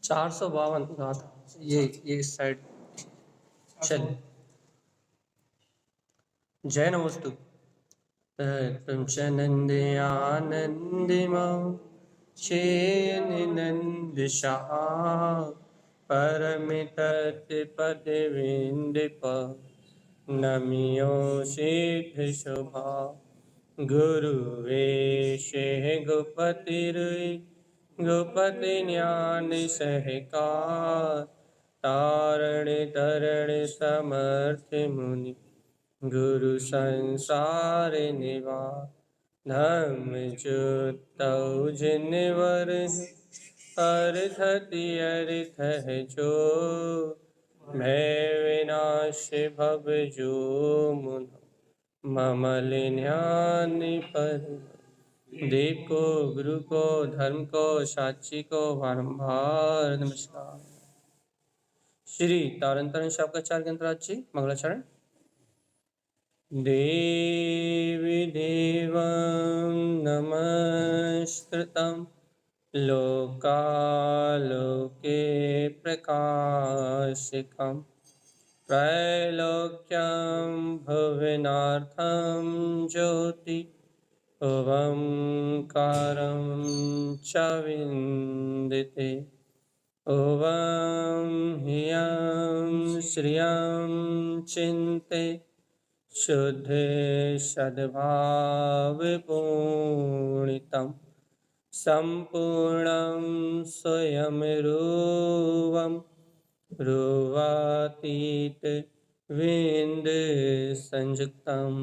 452 गाथा ये इस साइड चल। जय नमस्तु। तुम नंदे आनंदिमा नंद शाह परमित पद विंदप नमियो सिद्ध शोभा गुरु वेश गोपति गोपति ज्ञान सहकार तारण तरण समर्थ मुनि गुरु संसार निवा धर्म जुतौ जिनवर अर्थति अर्थ है जो भय विनाश भव जो मुन ममल ध्यान पर देव को गुरु को धर्म को साक्षी को बारंबार नमस्कार। श्री तारंतरण शावकाचार्य ग्रंथराज जी मंगलाचरण। देवी देवं नमस्कृतं लोकालोके प्रकाशिकं त्रैलोक्यं भुवनार्थं ज्योति ओंकारं च विन्दिते ओं ह्रियं श्रियं चिन्ते शुद्ध सद्भावपूर्णितं सम्पूर्णं स्वयं रूपं रूपातीत विंद संयुक्तम्।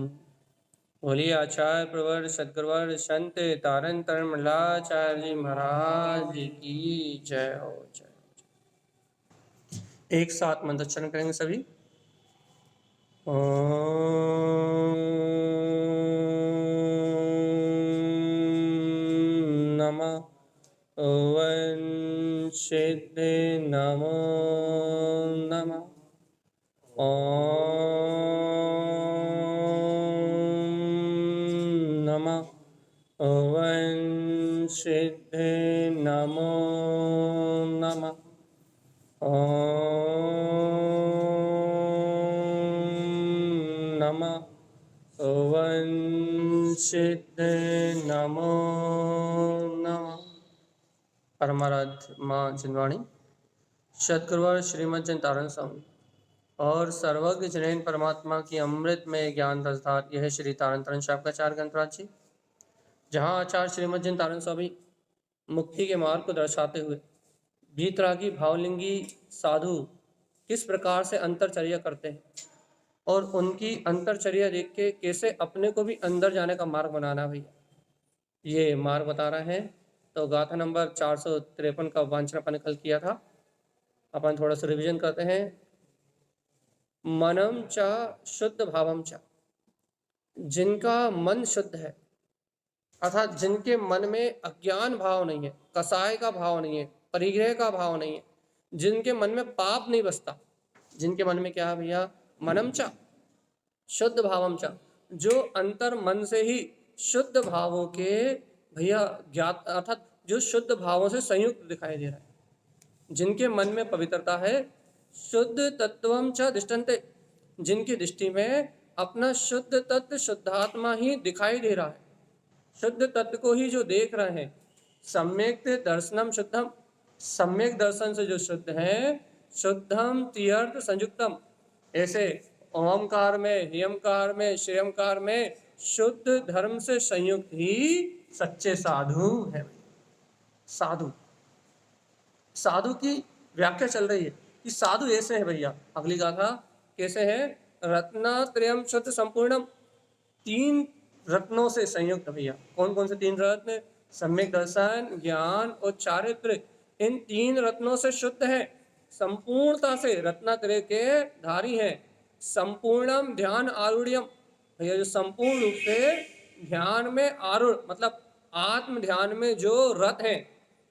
बोलिए आचार्य प्रवर सद्गुरुवर संत तारण तरण मंडलाचार्य जी महाराज की जय हो जय। एक साथ मंत्रोच्चारण करेंगे सभी। नमः ओं सिद्ध नमो नमः नमः ओं सिद्ध नमो नमः नमः ओं सिद्ध नमो नमः। परमाराध्य माँ जिनवाणी सद्गुरुवर श्रीमद् जन तारण स्वामी और सर्वज्ञ जनैन परमात्मा की अमृत में ज्ञान रसधार यह श्री तारण तरण शावकाचार्य ग्रंथराज जी, जहाँ आचार्य श्रीमद् जन तारण स्वामी मुक्ति के मार्ग को दर्शाते हुए भीतरागी भावलिंगी साधु किस प्रकार से अंतरचर्या करते हैं और उनकी अंतरचर्या देख के कैसे अपने को भी अंदर जाने का मार्ग बनाना भैया, ये मार्ग बता रहे हैं। तो गाथा नंबर 453 का वांछना अपन कल किया था, अपन थोड़ा सा रिवीजन करते हैं। मनम च शुद्ध भावम च, जिनका मन शुद्ध है अर्थात जिनके मन में अज्ञान भाव नहीं है, कसाय का भाव नहीं है, परिग्रह का भाव नहीं है, जिनके मन में पाप नहीं बसता, जिनके मन में क्या है भैया, मनम च शुद्ध भावम च, जो अंतर मन से ही शुद्ध भावों के भैया ज्ञात अर्थात जो शुद्ध भावों से संयुक्त दिखाई दे रहा है, जिनके मन में पवित्रता है। शुद्ध तत्वम च दिष्टन्ते, जिनकी दृष्टि में अपना शुद्ध तत्व शुद्धात्मा ही दिखाई दे रहा है, शुद्ध तत्व को ही जो देख रहे हैं। सम्यक दर्शनम शुद्धम, सम्यक दर्शन से जो शुद्ध है, शुद्धम तीर्थ संयुक्तम, ऐसे ओमकार में ह्रियंकार में श्रेयंकार में शुद्ध धर्म से संयुक्त ही सच्चे साधु है। साधु, साधु की व्याख्या चल रही है कि साधु ऐसे है भैया। अगली गाथा कैसे है, रत्नात्रयम शुद्ध संपूर्णम, 3 रत्नों से संयुक्त भैया। कौन कौन से 3 रत्न, सम्यक दर्शन, ज्ञान और चारित्र, इन 3 रत्नों से शुद्ध है, संपूर्णता से रत्नात्रय के धारी है। संपूर्णम ध्यान आरूढ़ भैया, जो संपूर्ण रूप से ध्यान में आरूढ़ मतलब आत्म ध्यान में जो रत है।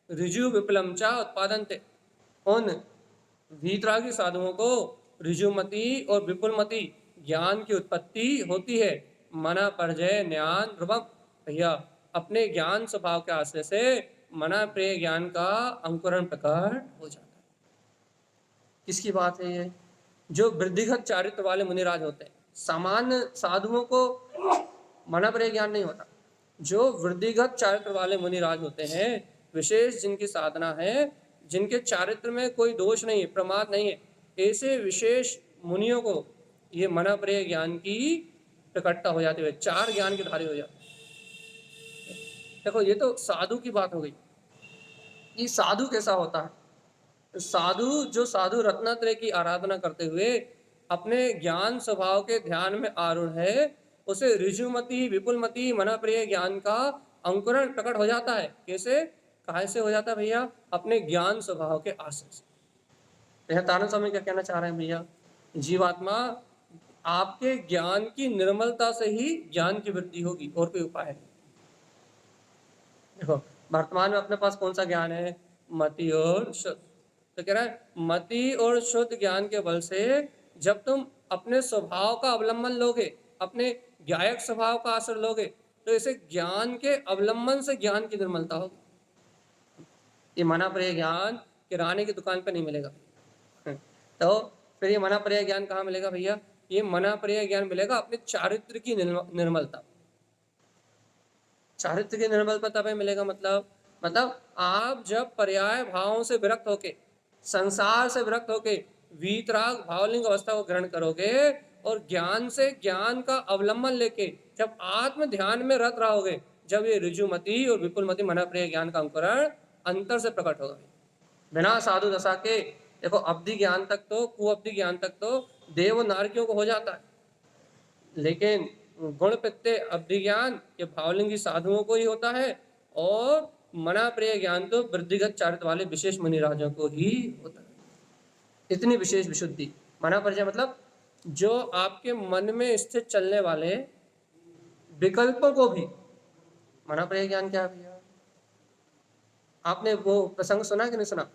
ऋजु विप्लम चा उत्पादनते, उन वीतरागी साधुओं को ऋजुमति और विपुलमति ज्ञान की उत्पत्ति होती है। मना परजय ज्ञान ध्रुवम भैया, अपने ज्ञान स्वभाव के आश्रय से मना प्रिय ज्ञान का अंकुरण प्रकट हो जाता है। किसकी बात है ये? जो वृद्धिगत चारित्र वाले मुनिराज होते हैं। सामान्य साधुओं को मना प्रिय ज्ञान नहीं होता। जो वृद्धिगत चारित्र वाले मुनिराज होते हैं, विशेष जिनकी साधना है, जिनके चारित्र में कोई दोष नहीं है, प्रमाद नहीं है, ऐसे विशेष मुनियों को ये मना प्रिय ज्ञान की प्रकटता हो जाती है, चार ज्ञान के धारी हो जाते हैं। देखो ये तो साधु की बात हो गई। ये साधु कैसा होता है? साधु जो साधु रत्नात्रय की आराधना करते हुए अपने ज्ञान स्वभाव के ध्यान में आरूढ़ है, उसे ऋजुमति विपुलमति मना प्रिय ज्ञान का अंकुरण प्रकट हो जाता है। कैसे? काहे से हो जाता है भैया? अपने ज्ञान स्वभाव के आश्रय से। यह तारण स्वामी क्या कहना चाह रहे हैं भैया? जीवात्मा आपके ज्ञान की निर्मलता से ही ज्ञान की वृद्धि होगी, और कोई उपाय नहीं। देखो वर्तमान में अपने पास कौन सा ज्ञान है? मति और शुद्ध। तो कह रहा है मति और शुद्ध ज्ञान के बल से जब तुम अपने स्वभाव का अवलंबन लोगे, अपने ज्ञायक स्वभाव का आश्रय लोगे, तो इसे ज्ञान के अवलंबन से ज्ञान की निर्मलता होगी। ये मना प्रिय ज्ञान किराने की दुकान पे नहीं मिलेगा। तो फिर ये मना प्रिय ज्ञान कहाँ मिलेगा भैया? ये मना प्रिय ज्ञान मिलेगा अपने चारित्र की निर्मलता। चारित्र की निर्मलता तब मिलेगा, मतलब आप जब पर्याय भावों से विरक्त होके, संसार से विरक्त होके वीतराग भावलिंग अवस्था को ग्रहण करोगे और ज्ञान से ज्ञान का अवलंबन लेके जब आत्म ध्यान में रत रहोगे, जब ये ऋजुमति और विपुलमति मना प्रिय ज्ञान का अंकुरण अंतर से प्रकट होगा। बिना साधु दशा के देखो अवधि ज्ञान तक तो, कुअवधि ज्ञान तक तो देव नारकियों को हो जाता है, लेकिन गुण प्रत्यय अवधि ज्ञान ये भावलिंगी साधुओं को ही होता है, और मना प्रिय ज्ञान तो वृद्धिगत चारित्र वाले विशेष मुनिराजों को ही होता है। इतनी विशेष विशुद्धि। मना परिचय मतलब जो आपके मन में स्थित चलने वाले विकल्पों को भी। मना प्रिय ज्ञान क्या है भैया? आपने वो प्रसंग सुना कि नहीं सुना?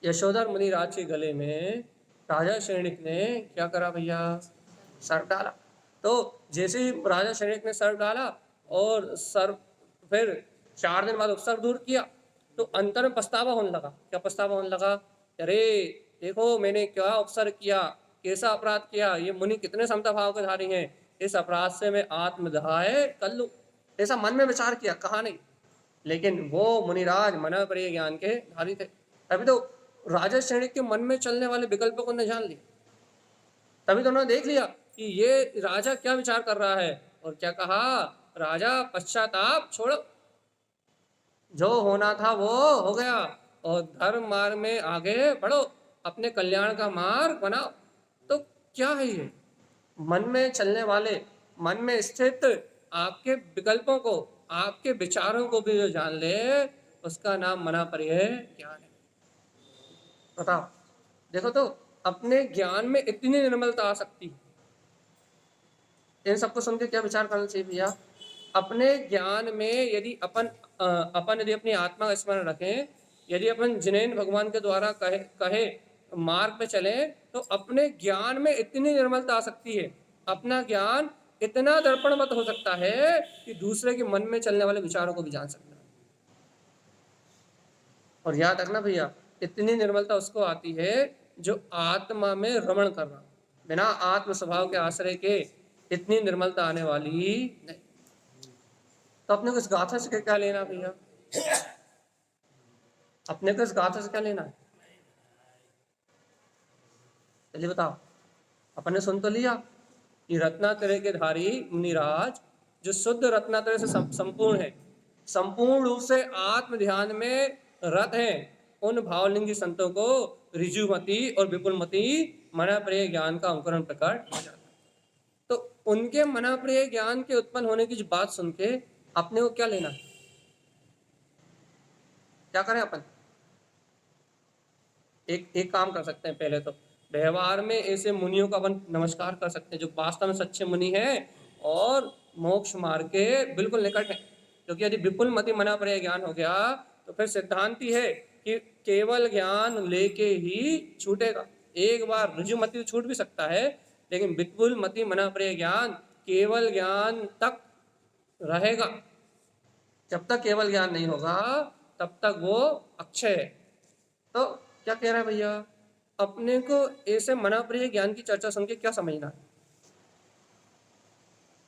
यशोधर मुनिराज के गले में राजा शैणिक ने क्या करा भैया? सर्प डाला। तो जैसे ही राजा शैणिक ने सर्प डाला और सर्प फिर 4 दिन बाद उपसर्ग दूर किया, तो अंतर में पछतावा होने लगा। क्या पछतावा होने लगा? अरे देखो मैंने क्या उपसर्ग किया, कैसा अपराध किया, ये मुनि कितने समता भाव के धारी हैं, इस अपराध से मैं आत्मदाह कर लूं। ऐसा मन में विचार किया, कहा नहीं। लेकिन वो मुनिराज मना प्रिय ज्ञान के धारी थे। अभी तो राजा श्रेणी के मन में चलने वाले विकल्पों को उन्होंने जान लिया। तभी तो उन्होंने देख लिया कि ये राजा क्या विचार कर रहा है, और क्या कहा? राजा पश्चाताप छोड़ो, जो होना था वो हो गया, और धर्म मार्ग में आगे बढ़ो, अपने कल्याण का मार्ग बनाओ। तो क्या है ये? मन में चलने वाले, मन में स्थित आपके विकल्पों को, आपके विचारों को भी जो जान ले, उसका नाम मना प्रिय ज्ञान है। बताओ, देखो तो अपने ज्ञान में इतनी निर्मलता आ सकती है। इन सबको सुन के क्या विचार करना चाहिए भैया? अपने ज्ञान में यदि अपन यदि अपनी आत्मा का स्मरण रखें, यदि अपन जिनेन भगवान के द्वारा कहे मार्ग पे चले, तो अपने ज्ञान में इतनी निर्मलता आ सकती है, अपना ज्ञान इतना दर्पणवत हो सकता है कि दूसरे के मन में चलने वाले विचारों को भी जान सकता है। और याद रखना भैया, इतनी निर्मलता उसको आती है जो आत्मा में रमण कर रहा, बिना आत्म स्वभाव के आश्रय के इतनी निर्मलता आने वाली नहीं। तो अपने को इस गाथा से क्या लेना भैया? अपने को इस गाथा से क्या लेना है? चलिए बताओ। अपन ने सुन तो लिया कि रत्नात्रय के धारी मुनिराज जो शुद्ध रत्नात्रय से संपूर्ण है, संपूर्ण रूप से आत्म ध्यान में रत है, उन भावलिंगी संतों को ऋजुमति और विपुलमति मना प्रिय ज्ञान का अंकुरण प्रकट हो जाता है। तो उनके मना प्रिय ज्ञान के उत्पन्न होने की जो बात सुन के अपने को क्या लेना है? क्या करें अपन? एक काम कर सकते हैं। पहले तो व्यवहार में ऐसे मुनियों का अपन नमस्कार कर सकते हैं जो वास्तव में सच्चे मुनि हैं और मोक्ष मार्ग के बिल्कुल निकट है। क्योंकि यदि विपुल मति मना प्रिय ज्ञान हो गया तो फिर सिद्धांति है कि केवल ज्ञान लेके ही छूटेगा। एक बार ऋजुमति तो छूट भी सकता है, लेकिन विपुल मति मना प्रिय ज्ञान केवल ज्ञान तक रहेगा। जब तक केवल ज्ञान नहीं होगा तब तक वो अक्षय है। तो क्या कह रहा है भैया, अपने को ऐसे मना प्रिय ज्ञान की चर्चा सुन के क्या समझना है?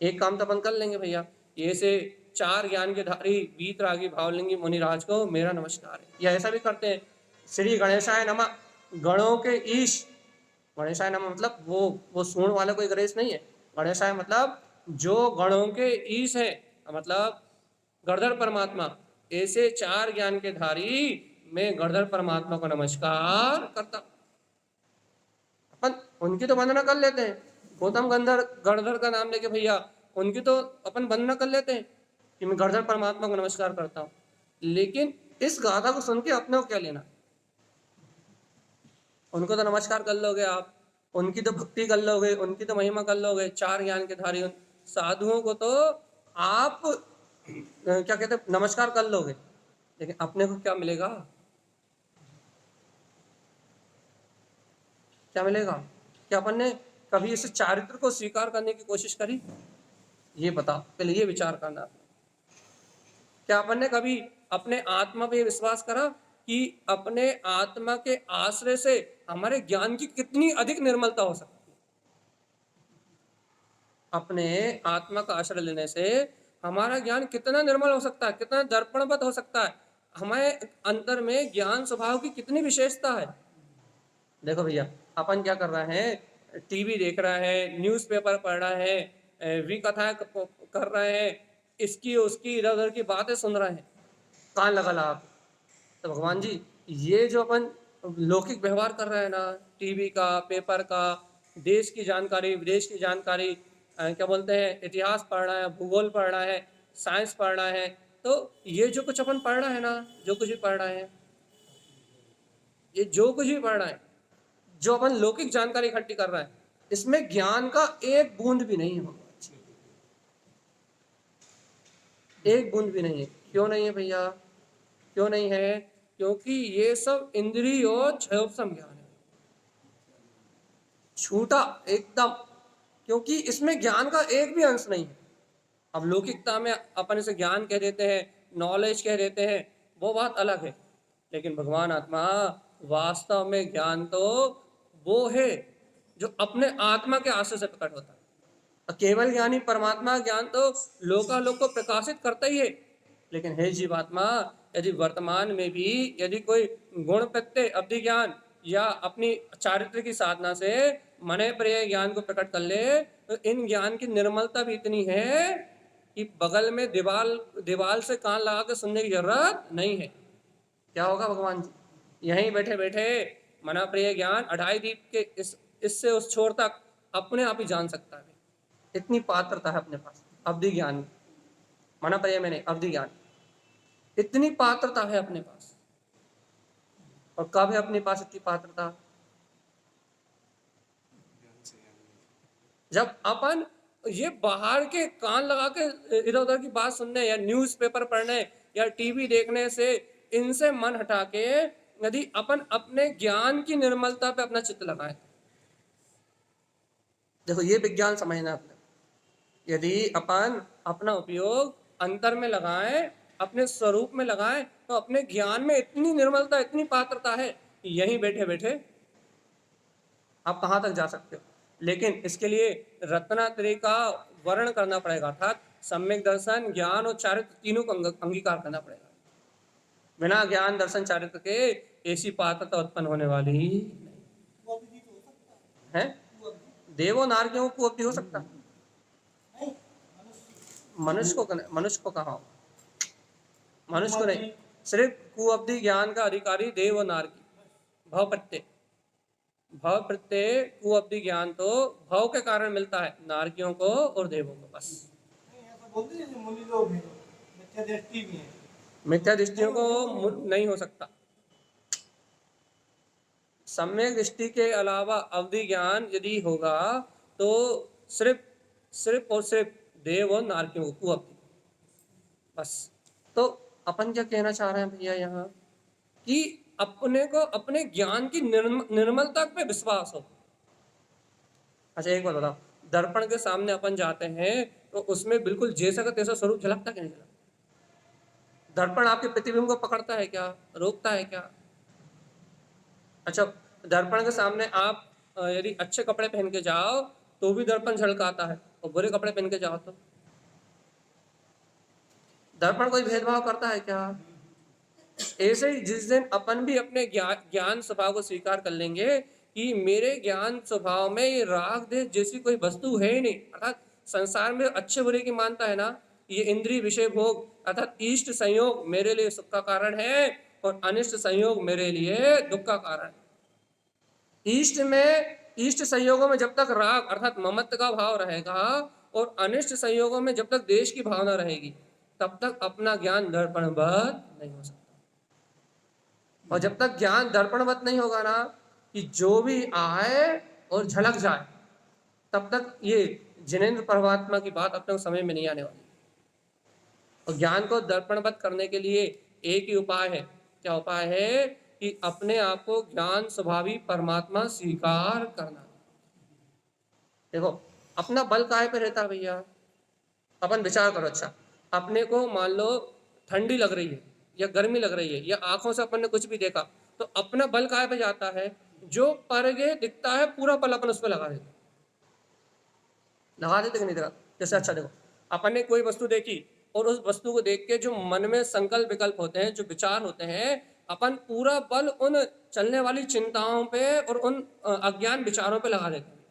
एक काम तो अपन कर लेंगे भैया, ये से 4 ज्ञान के धारी वीतरागी भावलिंगी मुनिराज को मेरा नमस्कार है, या ऐसा भी करते हैं, श्री गणेशाय नमः, गणों के ईश। गणेशाय नमः मतलब वो सूंड वाला कोई गणेश नहीं है। गणेशाय मतलब जो गणों के ईश है, मतलब गणधर परमात्मा। ऐसे 4 ज्ञान के धारी मैं गणधर परमात्मा को नमस्कार करता। अपन उनकी तो वंदना कर लेते हैं, गौतम गंधर गणधर का नाम लेके भैया उनकी तो अपन वंदना कर लेते हैं कि मैं गणधर परमात्मा को नमस्कार करता हूँ। लेकिन इस गाथा को सुन के अपने को क्या लेना? उनको तो नमस्कार कर लोगे आप, उनकी तो भक्ति कर लोगे, उनकी तो महिमा कर लोगे, 4 ज्ञान के धारी साधुओं को तो आप क्या कहते हैं नमस्कार कर लोगे, लेकिन अपने को क्या मिलेगा? क्या मिलेगा? क्या अपन ने कभी इस चारित्र को स्वीकार करने की कोशिश करी? ये बताओ, पहले ये विचार करना आपने। क्या अपन ने कभी अपने आत्मा पे विश्वास करा कि अपने आत्मा के आश्रय से हमारे ज्ञान की कितनी अधिक निर्मलता हो सकती है? अपने आत्मा का आश्रय लेने से हमारा ज्ञान कितना निर्मल हो सकता है, कितना दर्पणवत हो सकता है, हमारे अंतर में ज्ञान स्वभाव की कितनी विशेषता है। देखो भैया, अपन क्या कर रहे हैं, टीवी देख रहा है, न्यूज़पेपर पढ़ रहा है, विकथाएं कर रहे हैं, इसकी उसकी इधर उधर की बातें सुन रहे हैं, कान लगा ला आप। तो भगवान जी, ये जो अपन लौकिक व्यवहार कर रहे हैं ना, टीवी का, पेपर का, देश की जानकारी, विदेश की जानकारी, क्या बोलते हैं, इतिहास पढ़ना है, भूगोल पढ़ना है, साइंस पढ़ना है, तो ये जो कुछ अपन पढ़ रहे हैं ना, जो कुछ भी पढ़ रहे हैं, ये जो कुछ भी पढ़ रहे हैं, जो अपन लौकिक जानकारी इकट्ठी कर रहे हैं, इसमें ज्ञान का एक बूंद भी नहीं है भगवान जी, एक बूंद भी नहीं है। क्यों नहीं है भैया? क्यों नहीं है? क्योंकि ये सब इंद्रिय और क्षयोपम ज्ञान है, छूटा एकदम, क्योंकि इसमें ज्ञान का एक भी अंश नहीं है। अब लौकिकता में अपन इसे ज्ञान कह देते हैं, नॉलेज कह देते हैं, वो बात अलग है, लेकिन भगवान आत्मा वास्तव में ज्ञान तो वो है जो अपने आत्मा के आश्रय से प्रकट होता है। केवल ज्ञानी परमात्मा ज्ञान तो लोकालोक को प्रकाशित करता ही है, लेकिन हे जीवात्मा, यदि वर्तमान में भी यदि कोई गुण प्रत्यय अवधि ज्ञान या अपनी चारित्र की साधना से मने प्रिय ज्ञान को प्रकट कर ले, तो इन ज्ञान की निर्मलता भी इतनी है कि बगल में दीवाल दीवाल से कान लगा के सुनने की जरूरत नहीं है। क्या होगा भगवान जी, यहीं बैठे बैठे मना प्रिय ज्ञान 2.5 दीप के इससे उस छोर तक अपने आप ही जान सकता है। इतनी पात्रता है अपने पास अवधि ज्ञान, मना प्रिय में नहीं, अवधि ज्ञान, इतनी पात्रता है अपने पास। और कब है अपने पास इतनी पात्रता? जब अपन ये बाहर के कान लगा के इधर उधर की बात सुनने या न्यूज़पेपर पढ़ने या टीवी देखने से इनसे मन हटा के यदि अपन अपने ज्ञान की निर्मलता पे अपना चित्त लगाए। देखो ये विज्ञान समझना अपने, यदि अपन अपना उपयोग अंतर में लगाएं, अपने स्वरूप में लगाएं, तो अपने ज्ञान में इतनी निर्मलता, इतनी पात्रता है, यहीं बैठे बैठे आप कहाँ तक जा सकते हो। लेकिन इसके लिए रत्नात्रय का वर्ण करना पड़ेगा, अर्थात सम्यक दर्शन, ज्ञान और चारित्र तीनों को अंगीकार करना पड़ेगा। बिना ज्ञान दर्शन चारित्र के ऐसी पात्रता उत्पन्न होने वाली नहीं है। देवो नारकियों को उपलब्धि हो सकता है, मनुष्य को कहा, मनुष्य को नहीं, सिर्फ कुअब्धि ज्ञान का अधिकारी देव और नारकी। भव प्रत्यय, भव प्रत्यय कुअब्धि ज्ञान तो भव के कारण मिलता है नारकियों को और देवों को, बस। मिथ्या दृष्टियों को नहीं हो सकता। सम्यक दृष्टि के अलावा अवधि ज्ञान यदि होगा तो सिर्फ और सिर्फ देव और नारकियों को अवधि, बस। तो अपन क्या कहना चाह रहे हैं भैया यहाँ, कि अपने को अपने ज्ञान की निर्मलता पे विश्वास हो। अच्छा एक बात बताओ, दर्पण के सामने अपन जाते हैं तो उसमें बिल्कुल जैसा का तैसा स्वरूप झलकता कि नहीं झलकता? दर्पण आपके प्रतिबिंब को पकड़ता है क्या, रोकता है क्या? अच्छा, दर्पण के सामने आप यदि अच्छे कपड़े पहन के जाओ तो भी दर्पण झलकाता है, और बुरे कपड़े पहन के जाओ तो? दर्पण कोई भेदभाव करता है क्या? ऐसे ही जिस दिन अपन भी अपने ज्ञान स्वभाव को स्वीकार कर लेंगे कि मेरे ज्ञान स्वभाव में ये राग देश जैसी कोई वस्तु है ही नहीं, अर्थात संसार में अच्छे बुरे की मानता है ना, ये इंद्रिय विषय भोग अर्थात इष्ट संयोग मेरे लिए सुख का कारण है और अनिष्ट संयोग मेरे लिए दुख का कारण है। इष्ट संयोगों में जब तक राग अर्थात ममत्व का भाव रहेगा और अनिष्ट संयोगों में जब तक देश की भावना रहेगी, तब तक अपना ज्ञान दर्पणबद्ध नहीं हो सकता। और जब तक ज्ञान दर्पणवत नहीं होगा ना, कि जो भी आए और झलक जाए, तब तक ये जिनेंद्र परमात्मा की बात अपने समझ में नहीं आने वाली। और ज्ञान को दर्पणवत करने के लिए एक ही उपाय है। क्या उपाय है? कि अपने आप को ज्ञान स्वभावी परमात्मा स्वीकार करना। देखो, अपना बल काहे पे रहता है भैया? अपन विचार करो। अच्छा, अपने को मान लो ठंडी लग रही है या गर्मी लग रही है या आंखों से अपन ने कुछ भी देखा, तो अपना बल काहे पे जाता है? जो परगे दिखता है पूरा बल अपन उस पर लगा देते कि नहीं? जैसे अच्छा देखो, अपन ने कोई वस्तु देखी और उस वस्तु को देख के जो मन में संकल्प विकल्प होते हैं, जो विचार होते हैं, अपन पूरा बल उन चलने वाली चिंताओं पे और उन अज्ञान विचारों पे लगा देते हैं।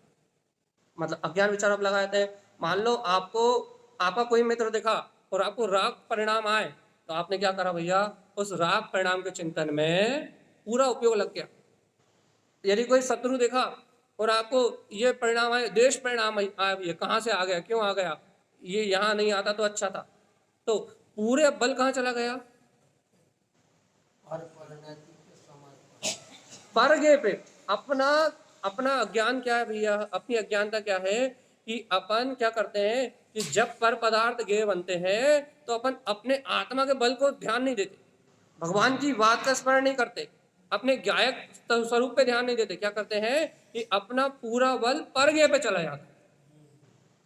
मतलब अज्ञान विचारों पे लगा देते हैं। मान लो आपका कोई मित्र देखा और आपको राग परिणाम आए, तो आपने क्या करा भैया? उस राग परिणाम के चिंतन में पूरा उपयोग लग गया। यदि कोई शत्रु देखा और आपको ये परिणाम आए, देश परिणाम आया भैया, कहाँ से आ गया, क्यों आ गया, ये यहाँ नहीं आता तो अच्छा था, तो पूरे बल कहाँ चला गया? परगे पे। अपना अपना अज्ञान क्या है भैया? अपनी अज्ञानता क्या है कि अपन क्या करते हैं कि जब पर पदार्थ गेय बनते हैं तो अपन अपने आत्मा के बल को ध्यान नहीं देते, भगवान की बात का स्मरण नहीं करते, अपने गायक स्वरूप पे ध्यान नहीं देते। क्या करते हैं कि अपना पूरा बल परगे पे चला जाता है।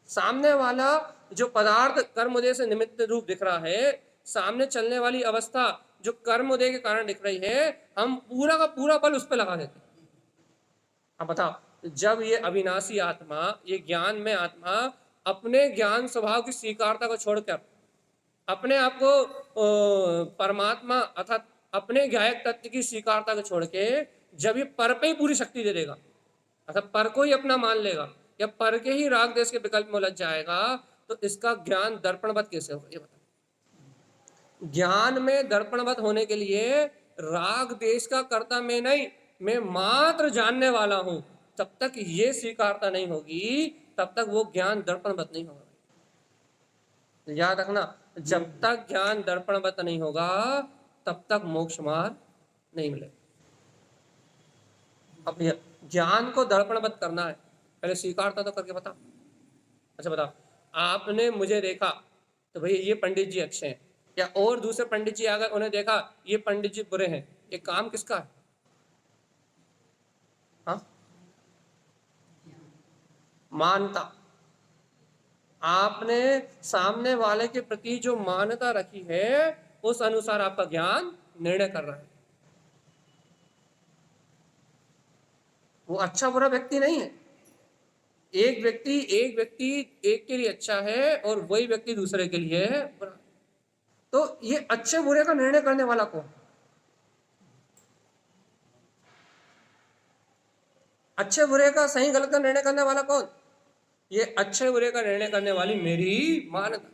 सामने वाला जो पदार्थ कर्मोदय से निमित्त रूप दिख रहा है, सामने चलने वाली अवस्था जो कर्मोदय के कारण दिख रही है, हम पूरा का पूरा बल उस पर लगा देते हैं। अब बताओ, जब ये अविनाशी आत्मा, ये ज्ञान में आत्मा अपने ज्ञान स्वभाव की स्वीकारता को छोड़कर अपने आप को परमात्मा अर्थात अपने गायक तत्व की स्वीकारता को छोड़ के जब ये पर पे ही पूरी शक्ति दे देगा, अर्थात पर को ही अपना मान लेगा या पर के ही राग देश के विकल्प में उलझ जाएगा, तो इसका ज्ञान दर्पणवत कैसे होगा? ये बताओ। ज्ञान में दर्पणवत होने के लिए राग देश का कर्ता मैं नहीं, मैं मात्र जानने वाला हूं, तब तक ये स्वीकारता नहीं होगी, तब तक वो ज्ञान दर्पणवत नहीं होगा। याद रखना, जब तक ज्ञान दर्पणवत नहीं होगा तब तक मोक्ष मार्ग नहीं मिलेगा। अब ज्ञान को दर्पणवत करना है, पहले स्वीकारता तो करके बता। अच्छा बताओ, आपने मुझे देखा तो भैया ये पंडित जी अच्छे हैं, या और दूसरे पंडित जी आ गए, उन्हें देखा ये पंडित जी बुरे हैं, ये काम किसका है? हाँ, मानता। आपने सामने वाले के प्रति जो मान्यता रखी है उस अनुसार आपका ज्ञान निर्णय कर रहा है। वो अच्छा बुरा व्यक्ति नहीं है। एक व्यक्ति एक के लिए अच्छा है और वही व्यक्ति दूसरे के लिए बुरा। तो ये अच्छे बुरे का निर्णय करने वाला कौन? अच्छे बुरे का सही गलत का निर्णय करने वाला कौन? ये अच्छे बुरे का निर्णय करने वाली मेरी मान्यता।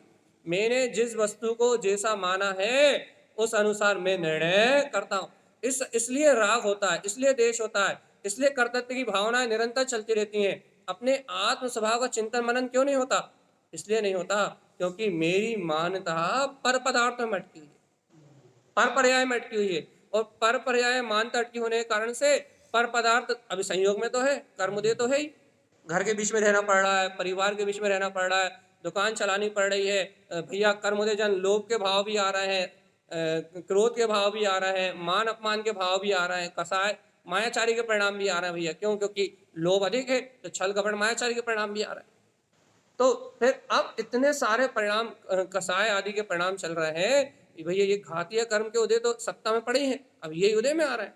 मैंने जिस वस्तु को जैसा माना है उस अनुसार मैं निर्णय करता हूं। इसलिए राग होता है, इसलिए देश होता है, इसलिए कर्तव्य की भावनाएं निरंतर चलती रहती हैं। अपने आत्म स्वभाव का चिंतन मनन क्यों नहीं होता? इसलिए नहीं होता क्योंकि मेरी मान्यता पर पदार्थ में अटकी हुई है, पर पर्याय में अटकी हुई है, और पर पर्याय मान्यता अटकी होने के कारण से पर पदार्थ अभी संयोग में तो है, कर्मोदय तो है ही, घर के बीच में रहना पड़ रहा है, परिवार के बीच में रहना पड़ रहा है, दुकान चलानी पड़ रही है भैया, कर्मोदय जन लोभ के भाव भी आ रहे हैं, क्रोध के भाव भी आ रहे हैं, मान अपमान के भाव भी आ रहे हैं, कसाय मायाचारी के परिणाम भी आ रहे हैं भैया। क्यों? क्योंकि लोभ अधिक है तो छल कपट मायाचारी के परिणाम भी आ रहे हैं। तो फिर अब इतने सारे परिणाम कसाय आदि के परिणाम चल रहे हैं, कि भैया ये घातीय कर्म के उदय तो सत्ता में पड़े हैं, अब यही उदय में आ रहा है।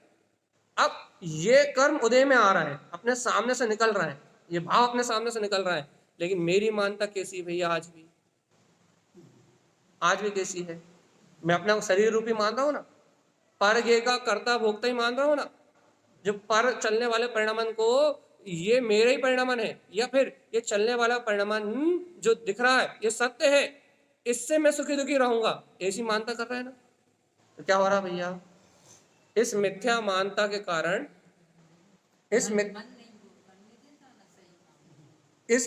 अब ये कर्म उदय में आ रहा है, अपने सामने से निकल रहा है, ये भाव अपने सामने से निकल रहा है, लेकिन मेरी मानता कैसी भैया आज भी कैसी है? मैं अपना शरीर रूपी मान रहा हूं ना, पर ये का कर्ता भोक्ता ही मान रहा हूं ना। जो पर चलने वाले परिणामन को ये मेरे ही परिणामन है, या फिर ये चलने वाला परिणामन जो दिख रहा है ये सत्य है, इससे मैं सुखी दुखी रहूंगा, ऐसी मानता कर रहा है ना। तो क्या हो रहा भैया, इस मिथ्या मानता के कारण, इस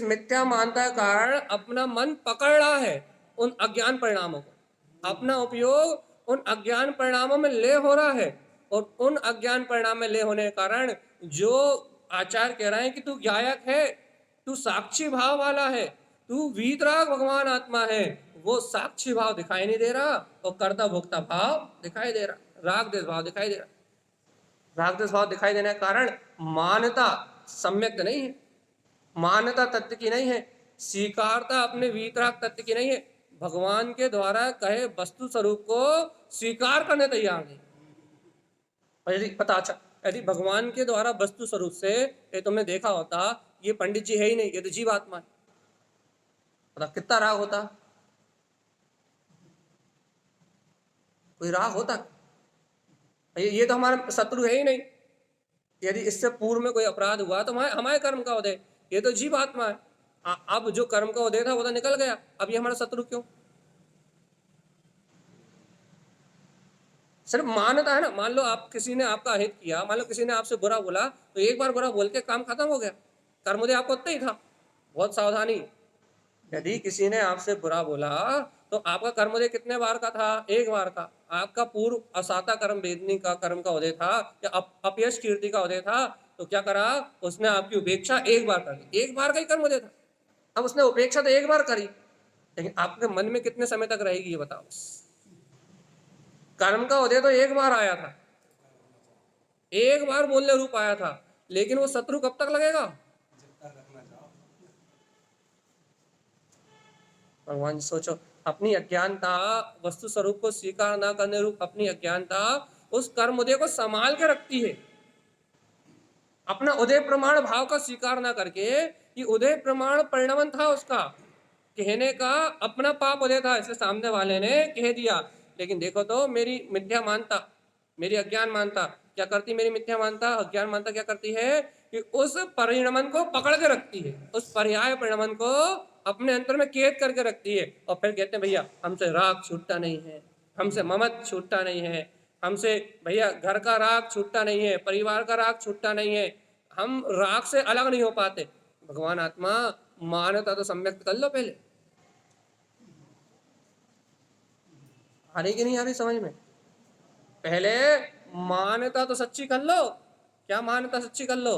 मिथ्या मानता के कारण अपना मन पकड़ रहा है उन अज्ञान परिणामों को, अपना उपयोग उन अज्ञान परिणामों में ले हो रहा है, और उन अज्ञान परिणाम में ले होने के कारण जो आचार्य कह रहे हैं कि तू ज्ञायक है, तू साक्षी भाव वाला है, तू वीतराग भगवान आत्मा है, वो साक्षी भाव दिखाई नहीं दे रहा और कर्ता भोक्ता भाव दिखाई दे रहा, राग देश भाव दिखाई दे रहा। राग देश भाव दिखाई देने के कारण मान्यता सम्यक नहीं है, मान्यता तत्व की नहीं है, स्वीकारता अपने वीतराग तत्व की नहीं है, भगवान के द्वारा कहे वस्तु स्वरूप को स्वीकार करने तैयार नहीं। और यदि पता, अच्छा यदि भगवान के द्वारा वस्तु स्वरूप से ये तुमने देखा होता, ये पंडित जी है ही नहीं, ये तो जीवात्मा है, पता कितना राग होता, कोई राग होता? ये तो हमारा शत्रु है ही नहीं, यदि इससे पूर्व में कोई अपराध हुआ तो हमारे कर्म का उदय, ये तो जीवात्मा है। अब जो कर्म का उदय था वो तो निकल गया, अब ये हमारा शत्रु क्यों? सिर्फ मानता है ना, मान लो आप किसी ने आपका हित किया, मान लो किसी ने आपसे बुरा बोला, तो एक बार बुरा बोल के काम खत्म हो गया, कर्मोदय आपको उतना ही था। बहुत सावधानी, यदि किसी ने आपसे बुरा बोला तो आपका कर्मोदय कितने बार का था? एक बार का। आपका पूर्व असाता कर्म वेदनी का कर्म का उदय था या अपयश कीर्ति का उदय था, तो क्या करा उसने? आपकी उपेक्षा एक बार कर दी, एक बार का ही कर्म उदय था। अब उसने उपेक्षा तो एक बार करी, लेकिन आपके मन में कितने समय तक रहेगी ये बताओ। कर्म का उदय तो एक बार आया था, एक बार बोलने रूप आया था, लेकिन वो शत्रु कब तक लगेगा? भगवान सोचो, अपनी अज्ञानता, वस्तु स्वरूप को स्वीकार ना करने रूप अपनी अज्ञानता उस कर्म उदय को संभाल के रखती है। अपना उदय प्रमाण भाव का स्वीकार ना करके, ये उदय प्रमाण परिणमन था उसका, कहने का अपना पाप उदय था, इसे सामने वाले ने कह दिया। लेकिन देखो तो मेरी मिथ्या मानता, मेरी अज्ञान मानता क्या करती? मेरी मिथ्या मानता, अज्ञान मानता क्या करती है कि उस परिणमन को पकड़ के रखती है, उस पर्याय परिणमन को अपने अंतर में कैद करके रखती है, और फिर कहते हैं भैया हमसे राग छूटता नहीं है, हमसे ममत छूटता नहीं है, हमसे भैया घर का राग छूटता नहीं है, परिवार का राग छूटता नहीं है, हम राग से अलग नहीं हो पाते। भगवान आत्मा मानता तो सम्यक कर लो पहले, आ रही कि नहीं आ रही समझ में? पहले मान्यता तो सच्ची कर लो। क्या मान्यता सच्ची कर लो?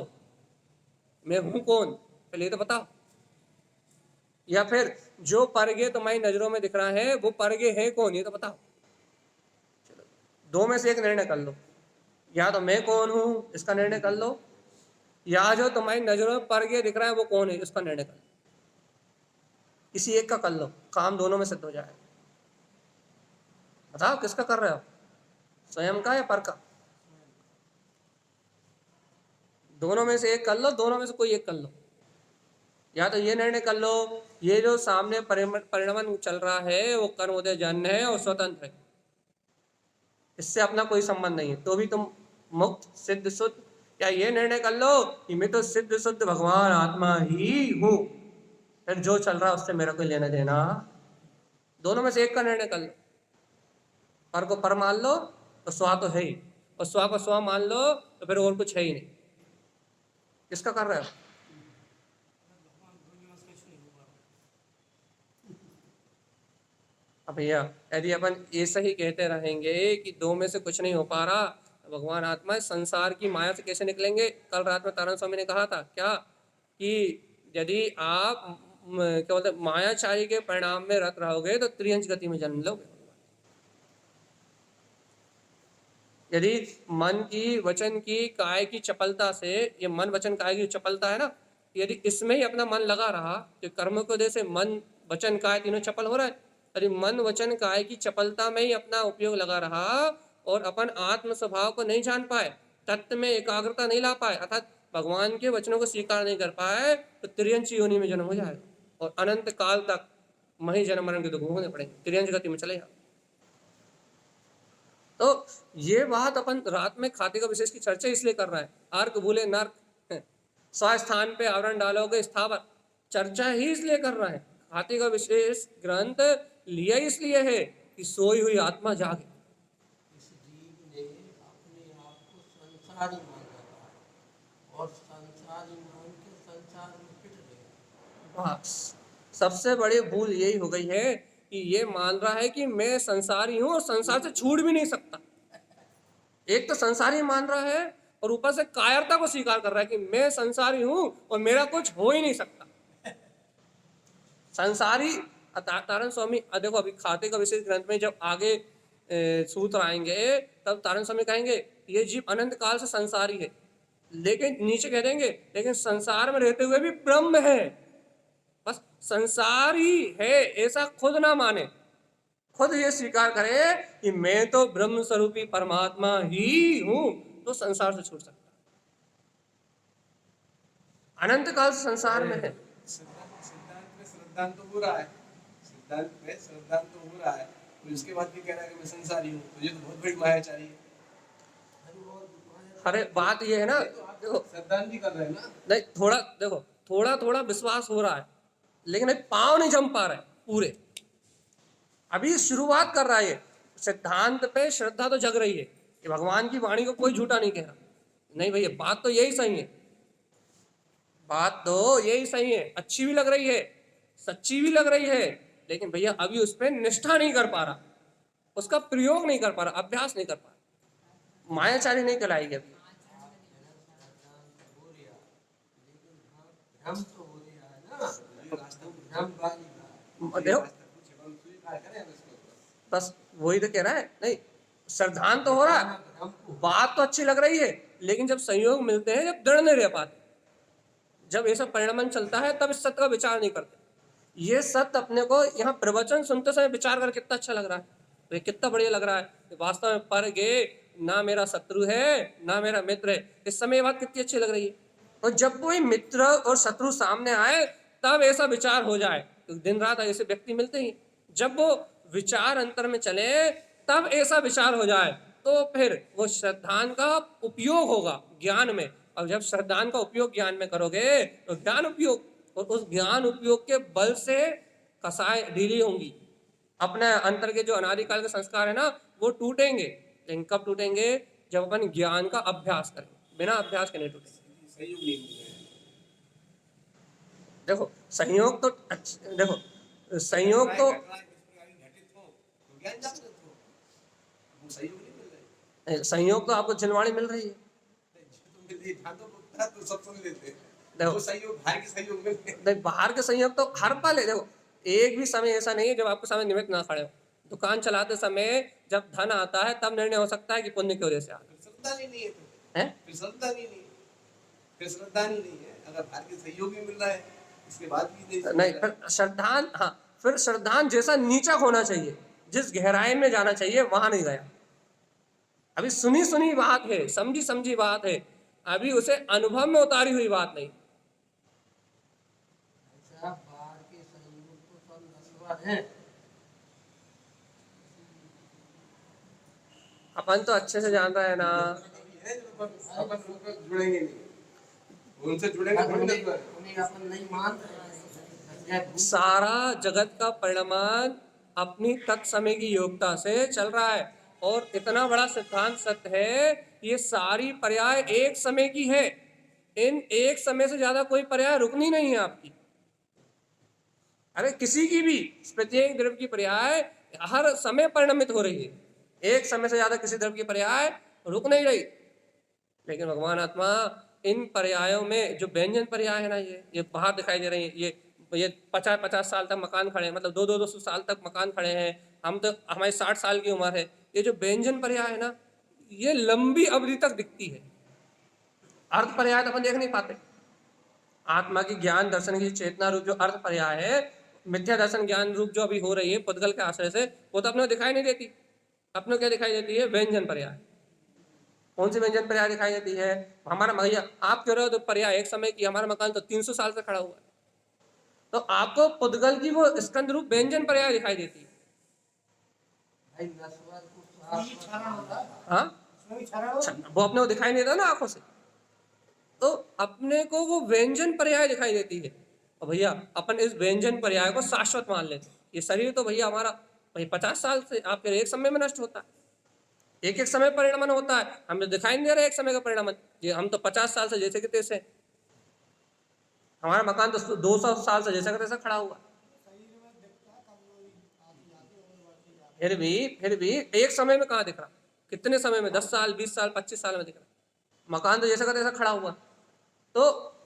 मैं हूं कौन, पहले तो बताओ। या फिर जो परगे तुम्हारी नजरों में दिख रहा है वो परगे है कौन, ये तो बताओ। चलो दो में से एक निर्णय कर लो, या तो मैं कौन हूं इसका निर्णय कर लो, या जो तुम्हारी नजरों में परगे दिख रहा है वो कौन है इसका निर्णय कर लो। किसी एक का कर लो, काम दोनों में सिद्ध हो जाएगा। बताओ किसका कर रहे हो, स्वयं का या पर का? दोनों में से एक कर लो, दोनों में से कोई एक कर लो। या तो ये निर्णय कर लो, ये जो सामने परिणमन चल रहा है वो कर्मोदय जन्य है और स्वतंत्र है, इससे अपना कोई संबंध नहीं है, तो भी तुम मुक्त सिद्ध शुद्ध। या ये निर्णय कर लो कि मैं तो सिद्ध शुद्ध भगवान आत्मा ही हूं, फिर जो चल रहा है उससे मेरा कोई लेना देना। दोनों में से एक का निर्णय कर लो, पर को पर मान लो तो स्वा तो है ही, और स्वा को स्वा मान लो तो फिर और कुछ है ही नहीं। किसका कर रहे हो? अब भैया यदि अपन ऐसा ही कहते रहेंगे कि दो में से कुछ नहीं हो पा रहा, तो भगवान आत्मा संसार की माया से कैसे निकलेंगे? कल रात में तारण स्वामी ने कहा था क्या कि यदि आप क्या बोलते मायाचारी के परिणाम में रत रहोगे तो त्रियंश गति में जन्म लोगे। यदि मन की, वचन की, काय की चपलता से, ये मन वचन काय की चपलता है ना, यदि इसमें ही अपना मन लगा रहा, कि कर्म को दे से मन वचन काय तीनों चपल हो रहा है, अरे मन वचन काय की चपलता में ही अपना उपयोग लगा रहा और अपन आत्म स्वभाव को नहीं जान पाए, तत्व में एकाग्रता नहीं ला पाए, अर्थात भगवान के वचनों को स्वीकार नहीं कर पाए, तो त्रियंच योनि में जन्म हो जाएगा और अनंत काल तक मही जन्म मरण के दुख भोगने पड़ेंगे, त्रियंच गति में चलेगा। तो ये बात अपन रात में खाते का विशेष की चर्चा इसलिए कर रहा है, अर्क भूले नर्क, स्वस्थान पे आवरण डालोगे स्थावर, चर्चा ही इसलिए कर रहा है। खाते का विशेष ग्रंथ लिया इसलिए है कि सोई हुई आत्मा जागे। इस जीव ने अपने आप को संसारी मान रखा है और संसारी मान के संसार में पिट गया। बस सबसे बड़ी भूल यही हो गई है कि ये मान रहा है कि मैं संसारी हूं और संसार से छूट भी नहीं सकता। एक तो संसारी मान रहा है और ऊपर से कायरता को स्वीकार कर रहा है कि मैं संसारी हूं और मेरा कुछ हो ही नहीं सकता। संसारी तारण स्वामी देखो, अभी खाते का विशेष ग्रंथ में जब आगे सूत्र आएंगे तब तारण स्वामी कहेंगे ये जीव अनंत काल से संसारी है, लेकिन नीचे कह देंगे लेकिन संसार में रहते हुए भी ब्रह्म है। बस संसारी है ऐसा खुद ना माने, खुद ये स्वीकार करे कि मैं तो ब्रह्म स्वरूपी परमात्मा ही हूं, तो संसार से छूट सकता। अनंत काल से संसार में है। सिद्धांत में श्रद्धांत तो हो रहा है, सिद्धांत में श्रद्धांत तो हो रहा है, तो इसके बाद भी कह रहा है कि मैं संसारी हूँ, तो ये तो बहुत बड़ी मायाचारी है। अरे बात ये है ना, देखो श्रद्धांत भी कर रहे हैं ना, नहीं थोड़ा देखो, थोड़ा थोड़ा विश्वास हो रहा है लेकिन अभी पांव नहीं जम पा रहे पूरे, अभी शुरुआत कर रहा है। सिद्धांत पे श्रद्धा तो जग रही है कि भगवान की वाणी को कोई झूठा नहीं कह रहा, नहीं भैया बात तो यही सही है, बात तो यही सही है, अच्छी भी लग रही है, सच्ची भी लग रही है, लेकिन भैया अभी उस पर निष्ठा नहीं कर पा रहा, उसका प्रयोग नहीं कर पा रहा, अभ्यास नहीं कर पा रहा, मायाचारी नहीं कहलाएगी अभी। भ्रम तो हो रहा है ना, भ्रम वाली बात। देखो बस वही तो कह रहा है, नहीं श्रद्धांत तो हो रहा है, बात तो अच्छी लग रही है, लेकिन जब संयोग मिलते हैं, जब दृढ़ नहीं रह पाते, जब ये सब परिणाम चलता है तब इस सत्य का विचार नहीं करते। ये सत्य अपने को यहाँ प्रवचन सुनते समय विचार कर कितना अच्छा लग रहा है, तो ये कितना बढ़िया लग रहा है, वास्तव में पर गे ना मेरा शत्रु है ना मेरा मित्र है, इस समय ये बात कितनी अच्छी लग रही है। और जब कोई मित्र और शत्रु सामने आए तब ऐसा विचार हो जाए, तो दिन रात ऐसे व्यक्ति मिलते ही, जब वो विचार अंतर में चले तब ऐसा विचार हो जाए, तो फिर वो श्रद्धान का उपयोग होगा ज्ञान में, और जब श्रद्धान का उपयोग ज्ञान में करोगे तो ज्ञान उपयोग, और उस ज्ञान उपयोग के बल से कसाय ढीली होंगी, अपने अंतर के जो अनादिकाल के संस्कार है ना वो टूटेंगे, लेकिन कब टूटेंगे, जब अपन ज्ञान का अभ्यास करें, बिना अभ्यास के नहीं टूटेंगे। सहयोग नहीं मिल रहा है। देखो संयोग तो देखो संयोग तो घटित हो तो ज्ञान जागृत हो, वो सहयोग नहीं मिल रहा है। संयोग तो आपको जिनवाणी मिल रही है, तो सब सुन लेते हैं, देखो वो सहयोग बाहर के सहयोग मिल रहे हैं। नहीं बाहर के संयोग तो हर पल है। देखो एक भी समय ऐसा नहीं है जब आपके सामने निमित्त ना खड़े हो, दुकान चलाते समय जब धन आता है तब निर्णय हो सकता है कि पुण्य की वजह से आ फिर श्रद्धा ही नहीं है, तो है, फिर श्रद्धा ही नहीं है, फिर श्रद्धा ही नहीं है। अगर बाहर के सहयोग भी मिल रहा है इसके बाद भी नहीं फिर श्रद्धान, हाँ फिर श्रद्धान जैसा नीचा होना चाहिए, जिस गहराई में जाना चाहिए वहां नहीं गया। अभी सुनी सुनी बात है, समझी समझी बात है, अभी उसे अनुभव में उतारी हुई बात नहीं। ऐसा बाहर के संयोग तो सब नश्वर हैं। अपन तो अच्छे से जान रहा है ना, अपन उनको जुड़ेंगे नहीं, उनसे जुड़ेंगे थोड़ी ना। उन्हें अपन नहीं मान रहे। सारा जगत का परिणाम अपनी तत्समय की योग्यता से चल रहा है, और इतना बड़ा सिद्धांत सत्य है, ये सारी पर्याय एक समय की है, इन एक समय से ज्यादा कोई पर्याय रुकनी नहीं है आपकी। अरे किसी की भी प्रत्येक द्रव्य की पर्याय हर समय परिणमित हो रही है, एक समय से ज्यादा किसी द्रव्य की पर्याय रुक नहीं रही। लेकिन भगवान आत्मा इन पर्यायों में जो व्यंजन पर्याय है ना, ये बाहर दिखाई दे रही है, ये 50 साल तक मकान खड़े हैं, मतलब 200 साल तक मकान खड़े हैं, हम तो हमारी 60 साल की उम्र है, ये जो व्यंजन पर्याय है ना ये लंबी अवधि तक दिखती है, अर्थ पर्याय तो अपन देख नहीं पाते। आत्मा की ज्ञान दर्शन की चेतना रूप जो अर्थ पर्याय है मिथ्या दर्शन ज्ञान रूप जो अभी हो रही है पुद्गल के आश्रय से, वो तो अपने को दिखाई नहीं देती। अपने को क्या दिखाई देती है? व्यंजन पर्याय। कौन सी व्यंजन पर्याय दिखाई देती है? हमारा भैया आप कह रहे हो तो पर्याय एक समय की, हमारा मकान तो 300 साल से खड़ा हुआ है, तो आपको पुद्गल की वो स्कंद रूप व्यंजन पर्याय दिखाई देती है। भाई नस्वर को साफ हाँ, वो अपने को दिखाई नहीं देता ना आंखों से, तो अपने को वो व्यंजन पर्याय दिखाई देती है। और भैया अपन इस व्यंजन पर्याय को शाश्वत मान लेते हैं। ये शरीर तो भैया हमारा भाई 50 साल से आपके एक समय में नष्ट होता है, एक एक समय परिणमन होता है, हमें दिखाई नहीं दे रहा एक समय का परिणमन। ये हम तो 50 साल से जैसे कि तैसे, हमारा मकान तो 200 साल से जैसा का तैसा खड़ा हुआ। फिर भी एक समय में कहाँ दिख रहा? कितने समय में? 10 साल, 20 साल, 25 साल में दिख रहा। मकान तो जैसा का तैसा खड़ा हुआ। तो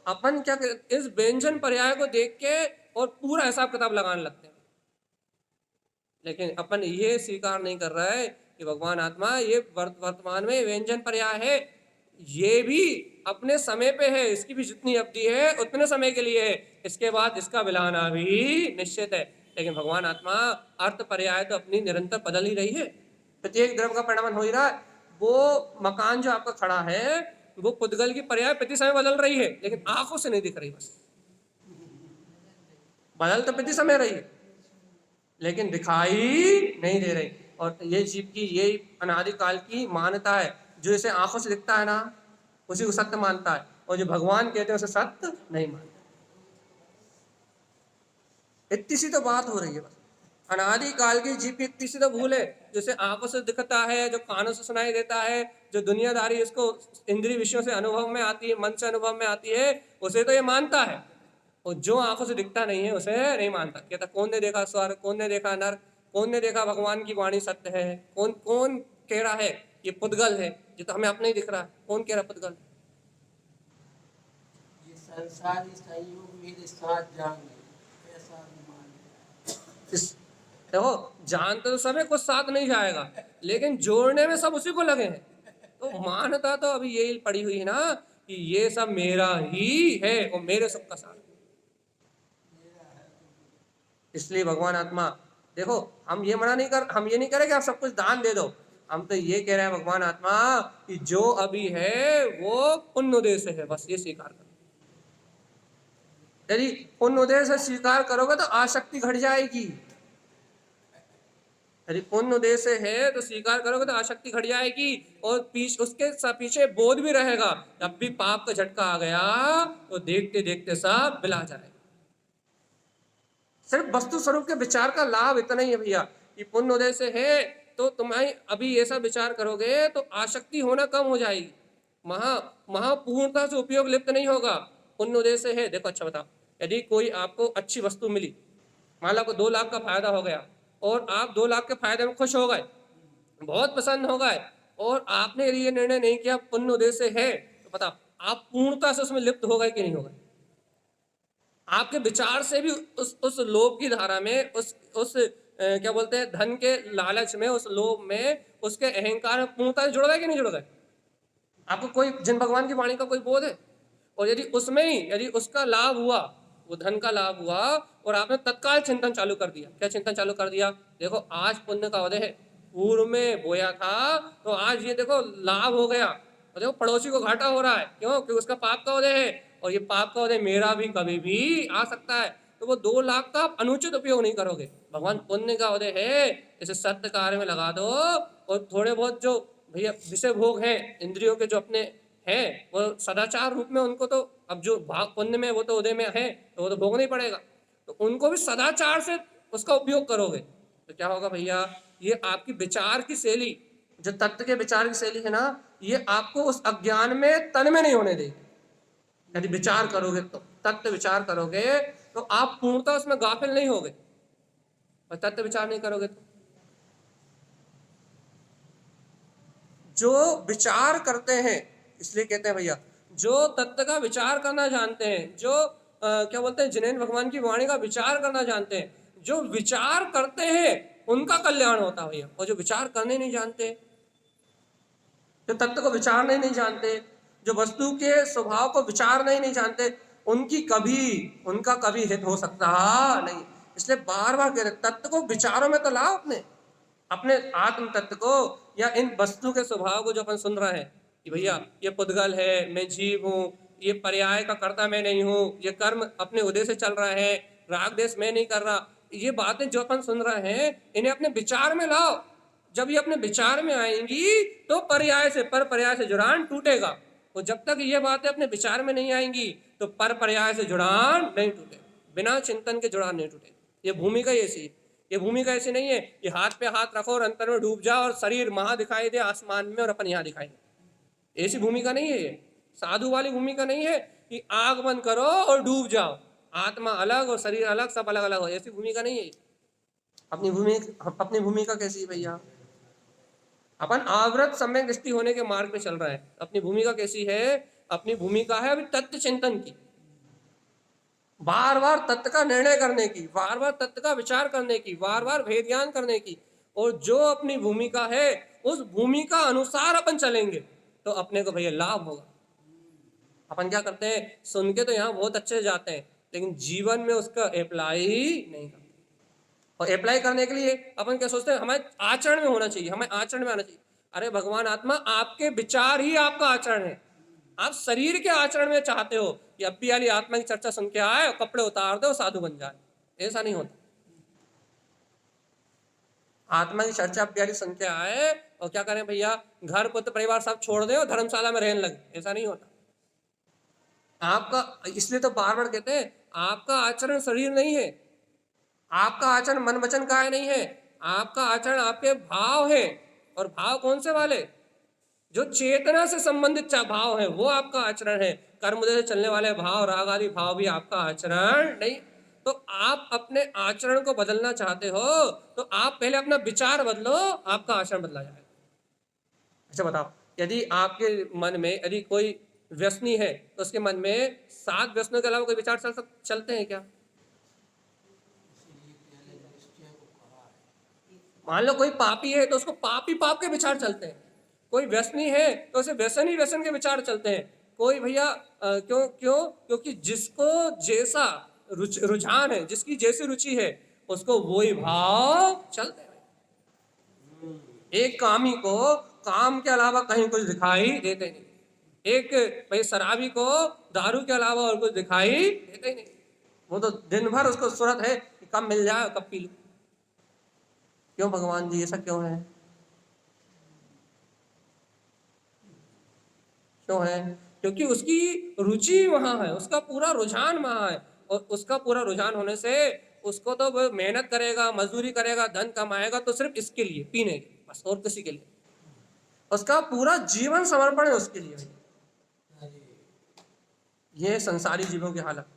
अपन क्या इस व्यंजन पर्याय को देख के और पूरा हिसाब किताब लगाने लगते हैं, लेकिन अपन ये स्वीकार नहीं कर रहा है कि भगवान आत्मा ये वर्तमान में व्यंजन पर्याय है, ये भी अपने समय पे है, इसकी भी जितनी अवधि है उतने समय के लिए है, इसके बाद इसका विलाना भी निश्चित है। लेकिन भगवान आत्मा अर्थ पर्याय तो अपनी निरंतर बदल ही रही है, प्रत्येक द्रव्य का परिणाम हो ही रहा है। वो मकान जो आपका खड़ा है वो पुद्गल की पर्याय प्रति समय बदल रही है, लेकिन आंखों से नहीं दिख रही, बस बदल तो प्रति समय रही है लेकिन दिखाई नहीं दे रही। और ये जीव की ये अनादिकाल की मान्यता है, जो इसे आंखों से दिखता है ना उसी को सत्य मानता है, और जो भगवान कहते हैं उसे सत्य नहीं मानता। इतनी सी तो बात हो रही है बस। अनादिकाल की जीव की इतनी सी तो भूल है, जैसे आंखों से दिखता है, जो कानों से सुनाई देता है, जो दुनियादारी इसको इंद्रिय विषयों से अनुभव में आती है, मन से अनुभव में आती है, उसे तो ये मानता है, और जो आंखों से दिखता नहीं है उसे नहीं मानता। कहता कौन ने देखा स्वर्ग, कौन ने देखा नर्क, कौन ने देखा भगवान की वाणी सत्य है, कौन कौन कह रहा है ये पुद्गल है, ये तो हमें अपने ही दिख रहा है, कौन कह रहा पुद्गल? ये संसारी संयोग मेरे साथ जाएंगे, ऐसा अनुमान है। देखो जानते तो सब है, कुछ साथ नहीं जाएगा, लेकिन जोड़ने में सब उसी को लगे हैं। तो मानता तो अभी यही पड़ी हुई है ना कि ये सब मेरा ही है और मेरे सुख का साथ। इसलिए भगवान आत्मा देखो, हम ये मना नहीं कर, हम ये नहीं करें कि आप सब कुछ दान दे दो, हम तो ये कह रहे हैं भगवान आत्मा कि जो अभी है वो पुण्य उदय से है, बस ये स्वीकार करो। यदि पुण्य उदय से स्वीकार करोगे तो आसक्ति घट जाएगी, यदि पुण्य उदय से है तो स्वीकार करोगे तो आसक्ति घट जाएगी, और उसके पीछे बोध भी रहेगा, जब भी पाप का झटका आ गया तो देखते देखते सब बिला जाएगा। सिर्फ वस्तु स्वरूप के विचार का लाभ इतना ही है भैया कि पुण्य उदय से है तो तुम्हारी अभी ऐसा विचार करोगे तो आसक्ति होना कम हो जाएगी, महापूर्णता से उपयोग लिप्त नहीं होगा। पुण्य उदय से है, देखो अच्छा बताओ, यदि कोई आपको अच्छी वस्तु मिली, मान लो आपको 2 लाख का फायदा हो गया, और आप 2 लाख के फायदे में खुश हो गए, बहुत पसंद हो गए, और आपने यदि ये निर्णय नहीं किया पुण्य उदय से है, तो बताओ आप पूर्णता से उसमें लिप्त हो गए कि नहीं हो गए? आपके विचार से भी उस लोभ की धारा में, उस क्या बोलते हैं धन के लालच में, उस लोभ में, उसके अहंकार में पूर्णता से जुड़ गए कि नहीं जुड़ गए? आपको कोई जिन भगवान की वाणी का कोई बोध है? और यदि उसमें ही यदि उसका लाभ हुआ, वो धन का लाभ हुआ, और आपने तत्काल चिंतन चालू कर दिया, क्या चिंतन चालू कर दिया? देखो आज पुण्य का उदय है, पूर्व में बोया था तो आज ये देखो लाभ हो गया, और देखो पड़ोसी को घाटा हो रहा है, क्यों? क्योंकि उसका पाप का उदय है, और ये पाप का उदय मेरा भी कभी भी आ सकता है। तो वो 2 लाख का आप अनुचित उपयोग नहीं करोगे। भगवान पुण्य का उदय है, इसे सत्य कार्य में लगा दो, और थोड़े बहुत जो भैया विषय भोग हैं इंद्रियों के जो अपने हैं, वो सदाचार रूप में उनको तो अब जो भाग पुण्य में वो तो उदय में है, तो वो तो भोगना ही पड़ेगा, तो उनको भी सदाचार से उसका उपयोग करोगे तो क्या होगा भैया? ये आपकी विचार की शैली, जो तत्व के विचार की शैली है ना, ये आपको उस अज्ञान में तन में नहीं होने देगी। यदि विचार करोगे तो, तत्व विचार करोगे तो आप पूर्णतः उसमें गाफिल नहीं होगे, और तत्व विचार नहीं करोगे तो जो विचार करते हैं, इसलिए कहते हैं भैया जो तत्व का विचार करना जानते हैं, जो क्या बोलते हैं जिन्हें भगवान की वाणी का विचार करना जानते हैं, जो विचार करते हैं उनका कल्याण होता है भैया। और जो विचार करने नहीं जानते, जो तत्व को विचारने नहीं जानते, जो वस्तु के स्वभाव को विचारने नहीं जानते, उनका कभी हित हो सकता नहीं। इसलिए बार बार कह रहे तत्व को विचारों में तो लाओ, अपने अपने आत्म तत्व को, या इन वस्तु के स्वभाव को जो अपन सुन रहे हैं कि भैया ये पुद्गल है, मैं जीव हूँ, ये पर्याय का कर्ता मैं नहीं हूँ, ये कर्म अपने उदय से चल रहा है, राग देश मैं नहीं कर रहा, ये बातें जो अपन सुन रहे हैं इन्हें अपने विचार में लाओ। जब ये अपने विचार में आएंगी तो पर्याय से पर पर्याय से जुड़ान टूटेगा, और जब तक ये बातें अपने विचार में नहीं आएंगी तो पर पर्याय से जुड़ान नहीं टूटेगा, बिना चिंतन के जुड़ान नहीं टूटेगा। ये भूमिका ऐसी है, ये भूमिका ऐसी नहीं है कि हाथ पे हाथ रखो और अंतर में डूब जाओ और शरीर वहां दिखाई दे आसमान में और अपन यहाँ दिखाई दे, ऐसी भूमिका नहीं है। ये साधु वाली भूमिका नहीं है कि आग बंद करो और डूब जाओ, आत्मा अलग और शरीर अलग, सब अलग अलग हो, ऐसी भूमिका नहीं है। अपनी भूमिका कैसी है भैया? अपन आवृत सम्यक दृष्टि होने के मार्ग पे चल रहा है। अपनी भूमिका कैसी है? अपनी भूमिका है अभी तत्व चिंतन की, बार बार तत्व का निर्णय करने की, बार बार तत्व का विचार करने की, बार बार भेद ज्ञान करने की। और जो अपनी भूमिका है उस भूमिका अनुसार अपन चलेंगे तो अपने को भैया लाभ होगा। अपन क्या करते हैं, सुन के तो यहाँ बहुत अच्छे से जाते हैं लेकिन जीवन में उसका अप्लाई नहीं करते। और अप्लाई करने के लिए अपन क्या सोचते हैं, हमारे आचरण में होना चाहिए, हमें आचरण में आना चाहिए। अरे भगवान आत्मा, आपके विचार ही आपका आचरण है। आप शरीर के आचरण में चाहते हो कि अब्बी वाली आत्मा की चर्चा सुन के आए और कपड़े उतार दो साधु बन जाए, ऐसा नहीं होता। आत्मा की चर्चा अब्बी वाली सुन के आए और क्या करें भैया, घर पुत्र परिवार सब छोड़ दे और धर्मशाला में रहने लगे, ऐसा नहीं होता आपका। इसलिए तो बार बार कहते हैं आपका आचरण शरीर नहीं है, आपका आचरण मन वचन काय नहीं है, आपका आचरण आपके भाव है। और भाव कौन से वाले? जो चेतना से संबंधित भाव है वो आपका आचरण है। कर्म उदय से चलने वाले भाव, राग आदि भाव भी आपका आचरण नहीं। तो आप अपने आचरण को बदलना चाहते हो तो आप पहले अपना विचार बदलो, आपका आचरण बदला जाएगा। अच्छा बताओ, यदि आपके मन में यदि कोई व्यसनी है तो उसके मन में 7 व्यसनों के अलावा कोई विचार चलते हैं क्या? मान लो कोई पापी है तो उसको पापी पाप के विचार चलते हैं, कोई व्यसनी है तो उसे व्यसन ही व्यसन के विचार चलते हैं। कोई भैया क्यों क्यों क्योंकि जिसको जैसा रुझान है, जिसकी जैसी रुचि है उसको वही भाव चलते हैं। एक कामी को काम के अलावा कहीं कुछ दिखाई देते नहीं, एक भाई शराबी को दारू के अलावा और कुछ दिखाई देते नहीं। वो तो दिन भर उसको सूरत है कि कब मिल जाए कब पी लूं। क्यों भगवान जी, ऐसा क्यों है? क्यों है? क्योंकि उसकी रुचि वहां है, उसका पूरा रुझान वहां है। और उसका पूरा रुझान होने से उसको तो वो मेहनत करेगा, मजदूरी करेगा, धन कमाएगा तो सिर्फ इसके लिए, पीने के, बस, और किसी के लिए। उसका पूरा जीवन समर्पण है उसके लिए। ये संसारी जीवों की हालत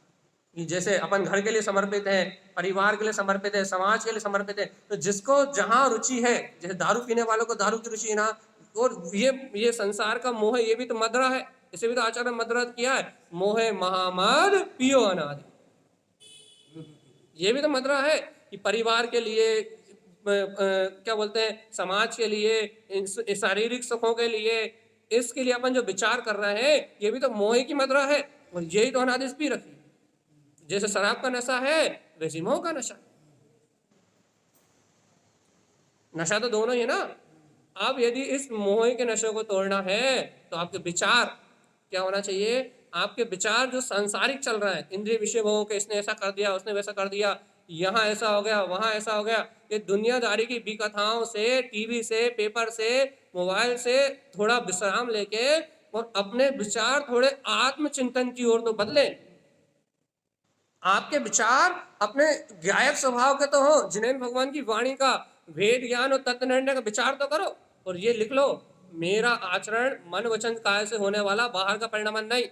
कि जैसे अपन घर के लिए समर्पित है, परिवार के लिए समर्पित है, समाज के लिए समर्पित है, तो जिसको जहां रुचि है, जैसे दारू पीने वालों को दारू की रुचि है ना, और ये संसार का मोह है, ये भी तो मदरा है। इसे भी तो आचार्य मदरा किया है, मोहे महामद पियो अनादि। ये भी तो मदरा है कि परिवार के लिए, क्या बोलते हैं, समाज के लिए, शारीरिक सुखों के लिए, इसके लिए अपन जो विचार कर रहे हैं ये भी तो मोह की मदरा है। और यही तो अनादिश भी रखी, जैसे शराब का नशा है वैसे मोह का नशा। नशा तो दोनों ही है ना। अब यदि इस मोह के नशे को तोड़ना है तो आपके विचार क्या होना चाहिए? आपके विचार जो सांसारिक चल रहा है, इंद्रिय विषय भोगों के, इसने ऐसा कर दिया, उसने वैसा कर दिया, यहाँ ऐसा हो गया, वहां ऐसा हो गया, ये दुनियादारी की विकथाओं से, टीवी से, पेपर से, मोबाइल से थोड़ा विश्राम लेके और अपने विचार थोड़े आत्मचिंतन की ओर तो बदले। आपके विचार अपने गायक स्वभाव के तो हो, जिन्हें भगवान की वाणी का भेद ज्ञान और तत्व निर्णय का विचार तो करो। और ये लिख लो, मेरा आचरण मन वचन काय से होने वाला, बाहर का परिणाम नहीं।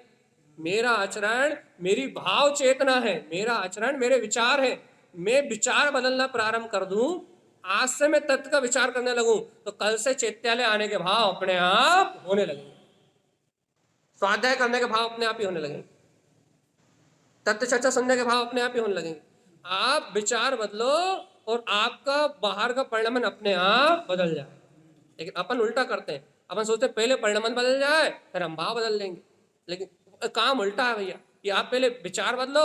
मेरा आचरण मेरी भाव चेतना है, मेरा आचरण मेरे विचार है। मैं विचार बदलना प्रारंभ कर दूं, आज से मैं तत्व का विचार करने लगूं तो कल से चैत्यालय आने के भाव अपने आप होने लगेंगे, स्वाध्याय करने के भाव अपने आप ही होने लगेंगे, तत्व चर्चा सुनने के भाव अपने आप ही होने लगेंगे। आप विचार बदलो और आपका बाहर का परिणाम अपने आप बदल जाए। लेकिन अपन उल्टा करते हैं, अपन सोचते हैं पहले परिणाम बदल जाए फिर हम भाव बदल लेंगे। लेकिन काम उल्टा है भैया कि आप पहले विचार बदलो,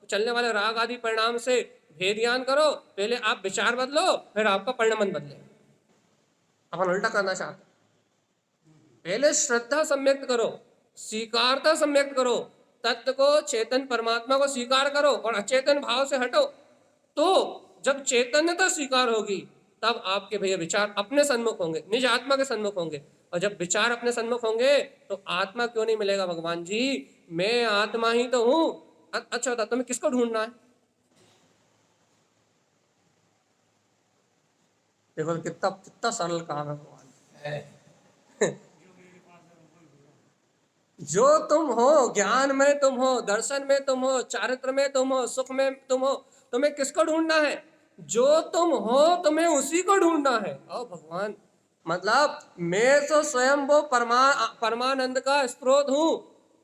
चलने वाले राग आदि परिणाम से भेद ज्ञान करो, पहले आप विचार बदलो, फिर आपका परिणमन बदले। अपन उल्टा करना चाहते हैं। पहले श्रद्धा सम्यक्त करो, स्वीकारता सम्यक्त करो, तत्व को, चेतन परमात्मा को स्वीकार करो और अचेतन भाव से हटो। तो जब चैतन्यता स्वीकार होगी तब आपके भैया विचार अपने सन्मुख होंगे, निज आत्मा के सन्मुख होंगे। और जब विचार अपने सन्मुख होंगे तो आत्मा क्यों नहीं मिलेगा भगवान जी? मैं आत्मा ही तो हूं। अच्छा बता, तुम्हें किसको ढूंढना है? देखो कितना कितना सरल काम है भगवान। जो तुम हो, ज्ञान में तुम हो, दर्शन में तुम हो, चारित्र में तुम हो, सुख में तुम हो, तुम्हें किसको ढूंढना है? जो तुम हो तुम्हें उसी को ढूंढना है। ओ भगवान, मतलब मैं तो स्वयं वो परमानंद का स्रोत हूं।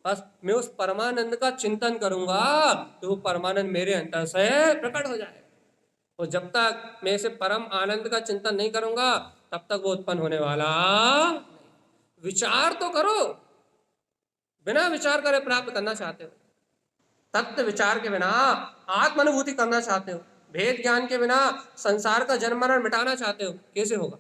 बस मैं उस परमानंद का चिंतन करूंगा तो वो परमानंद मेरे अंतर से प्रकट हो जाए। और जब तक मैं इसे परम आनंद का चिंतन नहीं करूंगा तब तक वो उत्पन्न होने वाला नहीं। विचार तो करो, बिना विचार करे प्राप्त करना चाहते हो, तत्व विचार के बिना आत्मानुभूति करना चाहते हो, भेद ज्ञान के बिना संसार का जन्म मरण मिटाना चाहते हो, कैसे होगा?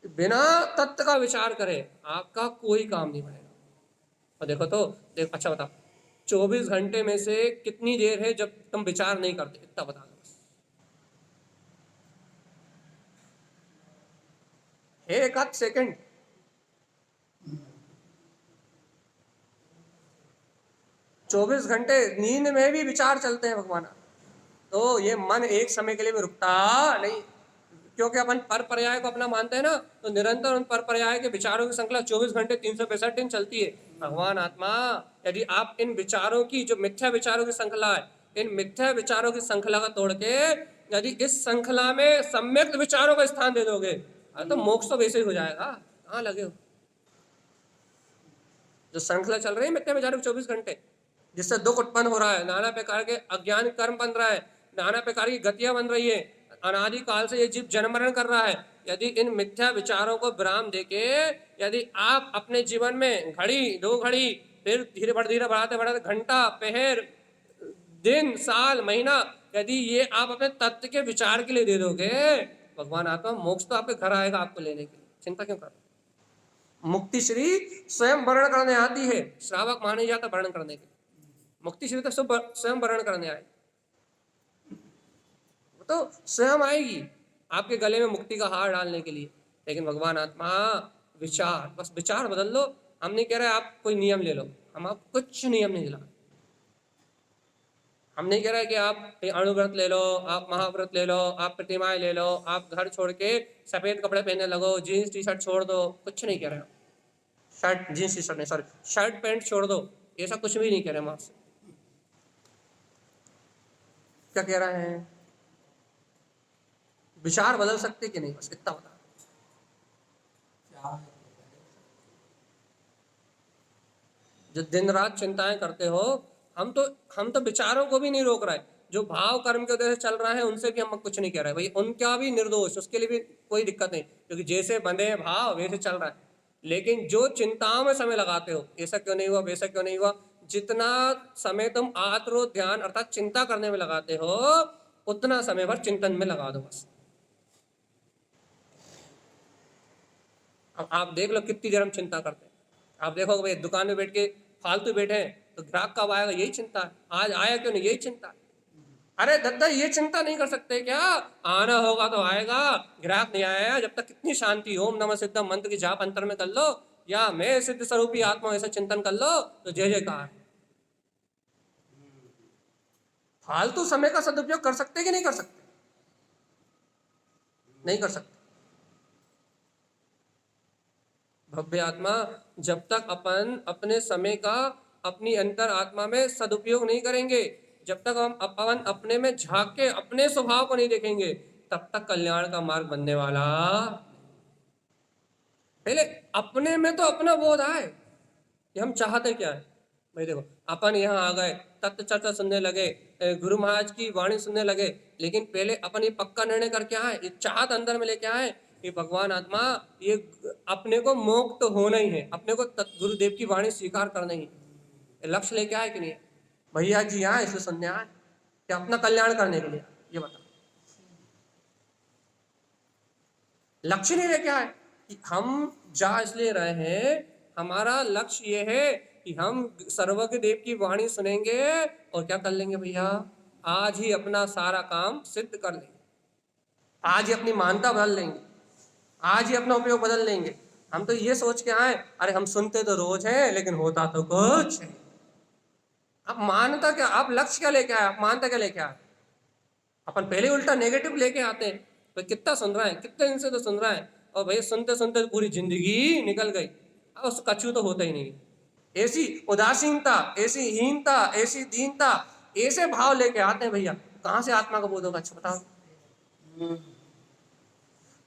बिना तत्व का विचार करे आपका कोई काम नहीं बनेगा। और देखो तो देख, अच्छा बता, 24 घंटे में से कितनी देर है जब तुम विचार नहीं करते? इतना बता दो बस। एक आध सेकंड। 24 घंटे नींद में भी विचार चलते हैं भगवान। तो ये मन एक समय के लिए भी रुकता नहीं, क्योंकि अपन पर पर्याय को अपना मानते हैं ना, तो निरंतर उन पर पर्याय के विचारों की श्रृंखला 24 घंटे 365 दिन चलती है। भगवान आत्मा, यदि आप इन विचारों की, जो मिथ्या विचारों की श्रृंखला है, इन मिथ्या विचारों की श्रृंखला का तोड़ के यदि इस श्रृंखला में सम्यक विचारों का स्थान दे दोगे तो मोक्ष तो वैसे ही हो जाएगा। कहाँ लगे हो? जो श्रृंखला चल रही है मिथ्या विचारों की 24 घंटे, जिससे दुख उत्पन्न हो रहा है, नाना प्रकार के अज्ञान कर्म बन रहा है, नाना प्रकार की गतियां बन रही है, अनादि काल से ये जीव जन्म मरण कर रहा है। यदि इन मिथ्या विचारों को विराम देके यदि आप अपने जीवन में घड़ी, 2 घड़ी, फिर धीरे बढ़ाते बढ़ाते घंटा, पहर, दिन, साल, महीना, यदि ये आप अपने तत्व के विचार के लिए दे दोगे, भगवान आत्मा मोक्ष तो आपके घर आएगा आपको लेने के लिए। चिंता क्यों कर रहे? मुक्ति श्री स्वयं वर्णन करने आती है, श्रावक माने जाता वर्णन करने के। मुक्ति श्री तो स्वयं वर्णन करने आए, तो स्वयं आएगी आपके गले में मुक्ति का हार डालने के लिए। लेकिन भगवान आत्मा विचार, बस विचार बदल लो। हम नहीं कह रहे आप कोई नियम ले लो, हम आपको कुछ नियम नहीं दिला। हम नहीं कह रहे कि आप अणुव्रत ले लो, आप महाव्रत ले लो, आप प्रतिमाएं ले लो, आप घर छोड़ के सफेद कपड़े पहनने लगो, जीन्स टी शर्ट छोड़ दो, कुछ नहीं कह रहे। शर्ट जीन्स टी शर्ट नहीं, सॉरी, शर्ट पैंट छोड़ दो, ऐसा कुछ भी नहीं कह रहे हम आपसे। क्या कह रहे हैं? विचार बदल सकते कि नहीं, बस इतना बता। जो दिन रात चिंताएं करते हो, हम तो विचारों को भी नहीं रोक रहे, जो भाव कर्म के वजह से चल रहा है उनसे भी हम कुछ नहीं कह रहे भाई, उनका भी निर्दोष, उसके लिए भी कोई दिक्कत नहीं, क्योंकि जैसे बंधे हैं भाव वैसे चल रहा है। लेकिन जो चिंताओं में समय लगाते हो, ऐसा क्यों नहीं हुआ, वैसा क्यों नहीं हुआ, जितना समय तुम आत्रो ध्यान अर्थात चिंता करने में लगाते हो उतना समय भर चिंतन में लगा दो बस। अब आप देख लो कितनी देर हम चिंता करते हैं। आप देखो भाई दुकान में बैठ के फालतू बैठे हैं तो ग्राहक कब आएगा, यही चिंता है, आज आया क्यों नहीं, यही चिंता है। अरे दद्दा ये चिंता नहीं कर सकते क्या? आना होगा तो आएगा, ग्राहक नहीं आया जब तक कितनी शांति, ओम नमः सिद्धम मंत्र की जाप अंतर में कर लो, या मैं सिद्ध स्वरूपी आत्मा ऐसा चिंतन कर लो तो जय जयकार। फालतू समय का सदुपयोग कर सकते कि नहीं कर सकते? नहीं कर सकते। भव्य आत्मा, जब तक अपन अपने समय का अपनी अंतर आत्मा में सदुपयोग नहीं करेंगे, जब तक हम अपन अपने में झांक के अपने स्वभाव को नहीं देखेंगे, तब तक कल्याण का मार्ग बनने वाला। पहले अपने में तो अपना बोध आए कि हम चाहते क्या है। भाई देखो, अपन यहाँ आ गए, तत्व चर्चा सुनने लगे, गुरु महाराज की वाणी सुनने लगे, लेकिन पहले अपन ये पक्का निर्णय करके आए, ये चाहत अंदर में लेके आए ये भगवान आत्मा, ये अपने को मोक्ष तो होना ही है, अपने को गुरुदेव की वाणी स्वीकार करना ही है। लक्ष्य लेके आए कि नहीं? भैया जी आए इसलिए सुनने आए कि अपना कल्याण करने के लिए? ये बता, लक्ष्य नहीं लेके आए कि हम जा इसलिए रहे हैं, हमारा लक्ष्य ये है कि हम सर्वज्ञ देव की वाणी सुनेंगे और क्या कर लेंगे भैया? आज ही अपना सारा काम सिद्ध कर लेंगे, आज ही अपनी मानता बदल लेंगे, आज ही अपना उपयोग बदल लेंगे। हम तो ये सोच के आए, अरे हम सुनते तो रोज हैं लेकिन होता तो कुछ नहीं। आप मानता क्या, आप लक्ष्य क्या लेके आए, आप मानता क्या लेके आए? अपन पहले उल्टा नेगेटिव लेके आते हैं, तो कितना सुन रहा है, कितने दिन से तो सुन रहा है, और भैया सुनते सुनते तो पूरी जिंदगी निकल गई, अब उस कछु तो होता ही नहीं। ऐसी उदासीनता, ऐसी हीनता, ऐसी दीनता, ऐसे भाव लेके आते हैं भैया, कहां से आत्मा का बोध होगा? अच्छा बताओ।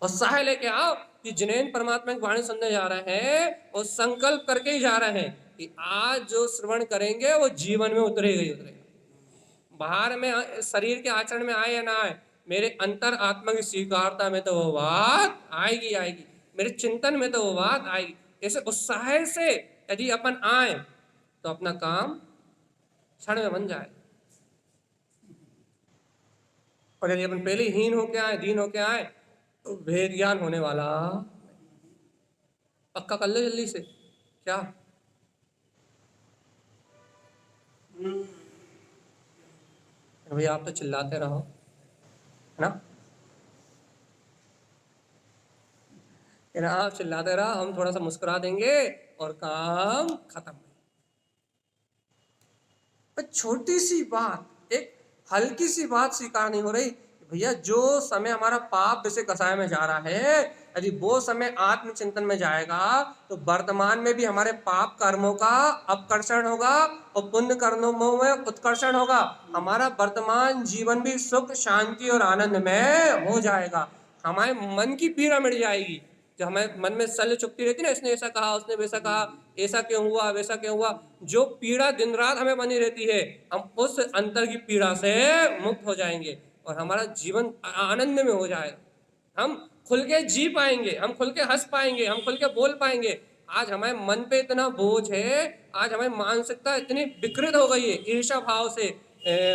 उत्साह लेके आओ कि जिनेन परमात्मा की वाणी सुनने जा रहे हैं और संकल्प करके ही जा रहे हैं कि आज जो श्रवण करेंगे वो जीवन में उतरेगा ही उतरेगा। बाहर में शरीर के आचरण में आए या ना आए, मेरे अंतर आत्मा की स्वीकारता में तो वो बात आएगी आएगी, मेरे चिंतन में तो वो बात आएगी। ऐसे उत्साह से यदि अपन आए तो अपना काम क्षण में बन जाए। और यदि अपन पहले हीन होके आए, दीन होके आए, तो भेद ज्ञान होने वाला। पक्का कर लो जल्दी से। क्या भैया आप तो चिल्लाते रहो, है ना? आप चिल्लाते रहो, हम थोड़ा सा मुस्कुरा देंगे और काम खत्म। छोटी सी बात, एक हल्की सी बात स्वीकार नहीं हो रही भैया। जो समय हमारा पाप जैसे कसाय में जा रहा है, यदि वो समय आत्मचिंतन में जाएगा तो वर्तमान में भी हमारे पाप कर्मों का अपकर्षण होगा और पुण्य कर्मों में उत्कर्षण होगा। हमारा वर्तमान जीवन भी सुख, शांति और आनंद में हो जाएगा। हमारे मन की पीड़ा मिट जाएगी। जो हमारे मन में शल्य चुपती रहती ना, इसने ऐसा कहा, उसने वैसा कहा, ऐसा क्यों हुआ, वैसा क्यों हुआ, जो पीड़ा दिन रात हमें बनी रहती है, हम उस अंतर की पीड़ा से मुक्त हो जाएंगे और हमारा जीवन आनंद में हो जाएगा। हम खुल के जी पाएंगे, हम खुल के हंस पाएंगे, हम खुल के बोल पाएंगे। आज हमारे मन पे इतना बोझ है, आज हमारी मानसिकता इतनी विकृत हो गई है ईर्ष्या भाव से,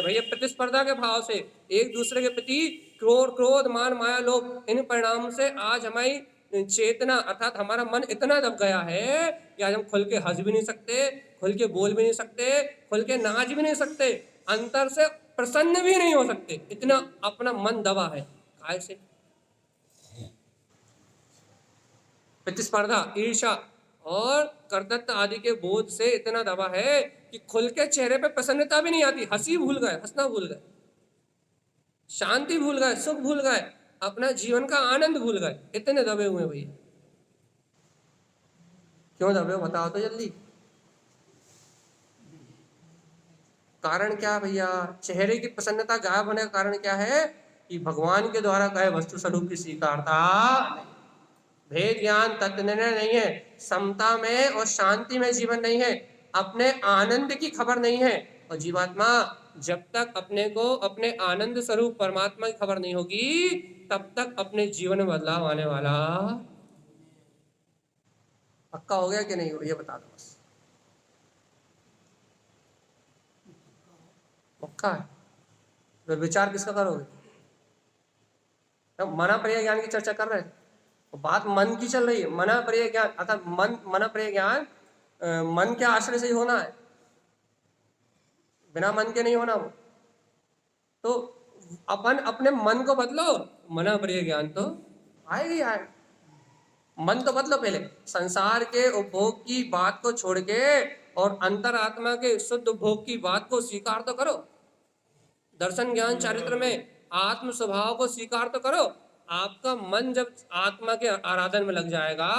भैया प्रतिस्पर्धा के भाव से, एक दूसरे के प्रति क्रोध मान माया लोभ, इन परिणाम से आज हमारी चेतना अर्थात हमारा मन इतना दब गया है कि आज हम खुल के हंस भी नहीं सकते, खुल के बोल भी नहीं सकते, खुल के नाच भी नहीं सकते, अंतर से प्रसन्न भी नहीं हो सकते, इतना अपना मन दबा है। काय से? प्रतिस्पर्धा, ईर्ष्या और कर्तव्य आदि के बोध से इतना दबा है कि खुल के चेहरे पे प्रसन्नता भी नहीं आती, हंसी भूल गए, हंसना भूल गए, शांति भूल गए, सुख भूल गए, अपना जीवन का आनंद भूल गए, इतने दबे हुए भैया। क्यों दबे हो बताओ तो जल्दी। कारण क्या भैया? चेहरे की प्रसन्नता गायब होने का कारण क्या है कि भगवान के द्वारा कहे वस्तु स्वरूप की स्वीकारता नहीं, भेद ज्ञान तत्व निर्णय नहीं है, समता में और शांति में जीवन नहीं है, अपने आनंद की खबर नहीं है। और जीवात्मा जब तक अपने को अपने आनंद स्वरूप परमात्मा की खबर नहीं होगी तब तक अपने जीवन में बदलाव आने वाला। पक्का हो गया कि नहीं हो ये बता दो बस। पक्का है? फिर विचार किसका करोगे? मना पर्याय ज्ञान की चर्चा कर रहे थे, बात मन की चल रही है। मना पर्याय ज्ञान अर्थात मना पर्याय ज्ञान मन के आश्रय से ही होना है, बिना मन के नहीं होना वो। तो अपन अपने मन को बदलो, मना पर्याय ज्ञान तो आएगी आए। मन तो बदलो पहले, संसार के उपभोग की बात को छोड़ के और अंतरात्मा के शुद्ध उपभोग की बात को स्वीकार तो करो। दर्शन ज्ञान चारित्र में आत्म स्वभाव को स्वीकार तो करो। आपका मन जब आत्मा के आराधन में लग जाएगा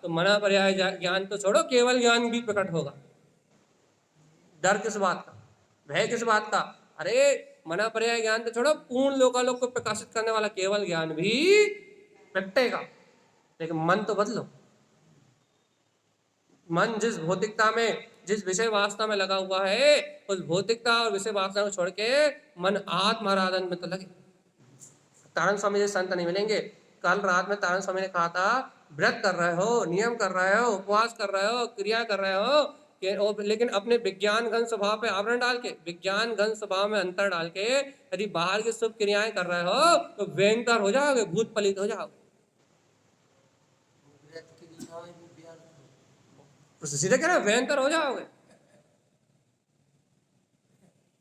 तो मना पर्याय ज्ञान तो छोड़ो, केवल ज्ञान भी प्रकट होगा। डर किस बात का, भय किस बात का? अरे मना पर्याय ज्ञान तो छोड़ो, पूर्ण लोकालोक को प्रकाशित करने वाला केवल ज्ञान भी प्रगटेगा। लेकिन मन तो बदलो। मन जिस भौतिकता में, जिस विषय वासना में लगा हुआ है, उस भौतिकता और विषय वासना को छोड़ के मन आत्म आराधन में तो लगे। कारण स्वामी जी संत नहीं मिलेंगे, कल रात में तारण स्वामी ने कहा था व्रत कर रहे हो, नियम कर रहे हो, उपवास कर रहे हो, क्रिया कर रहे हो लेकिन अपने विज्ञान घन स्वभाव पे आवरण डाल के, विज्ञान घन स्वभाव में अंतर डाल के यदि बाहर की शुभ क्रियाएं कर रहे हो तो व्यंतर हो जाओगे, भूत पलित हो जाओगे। व्रत क्रियाएं भी व्यर्थ हो। तो सीधे कह रहे हैं व्यंतर हो जाओगे।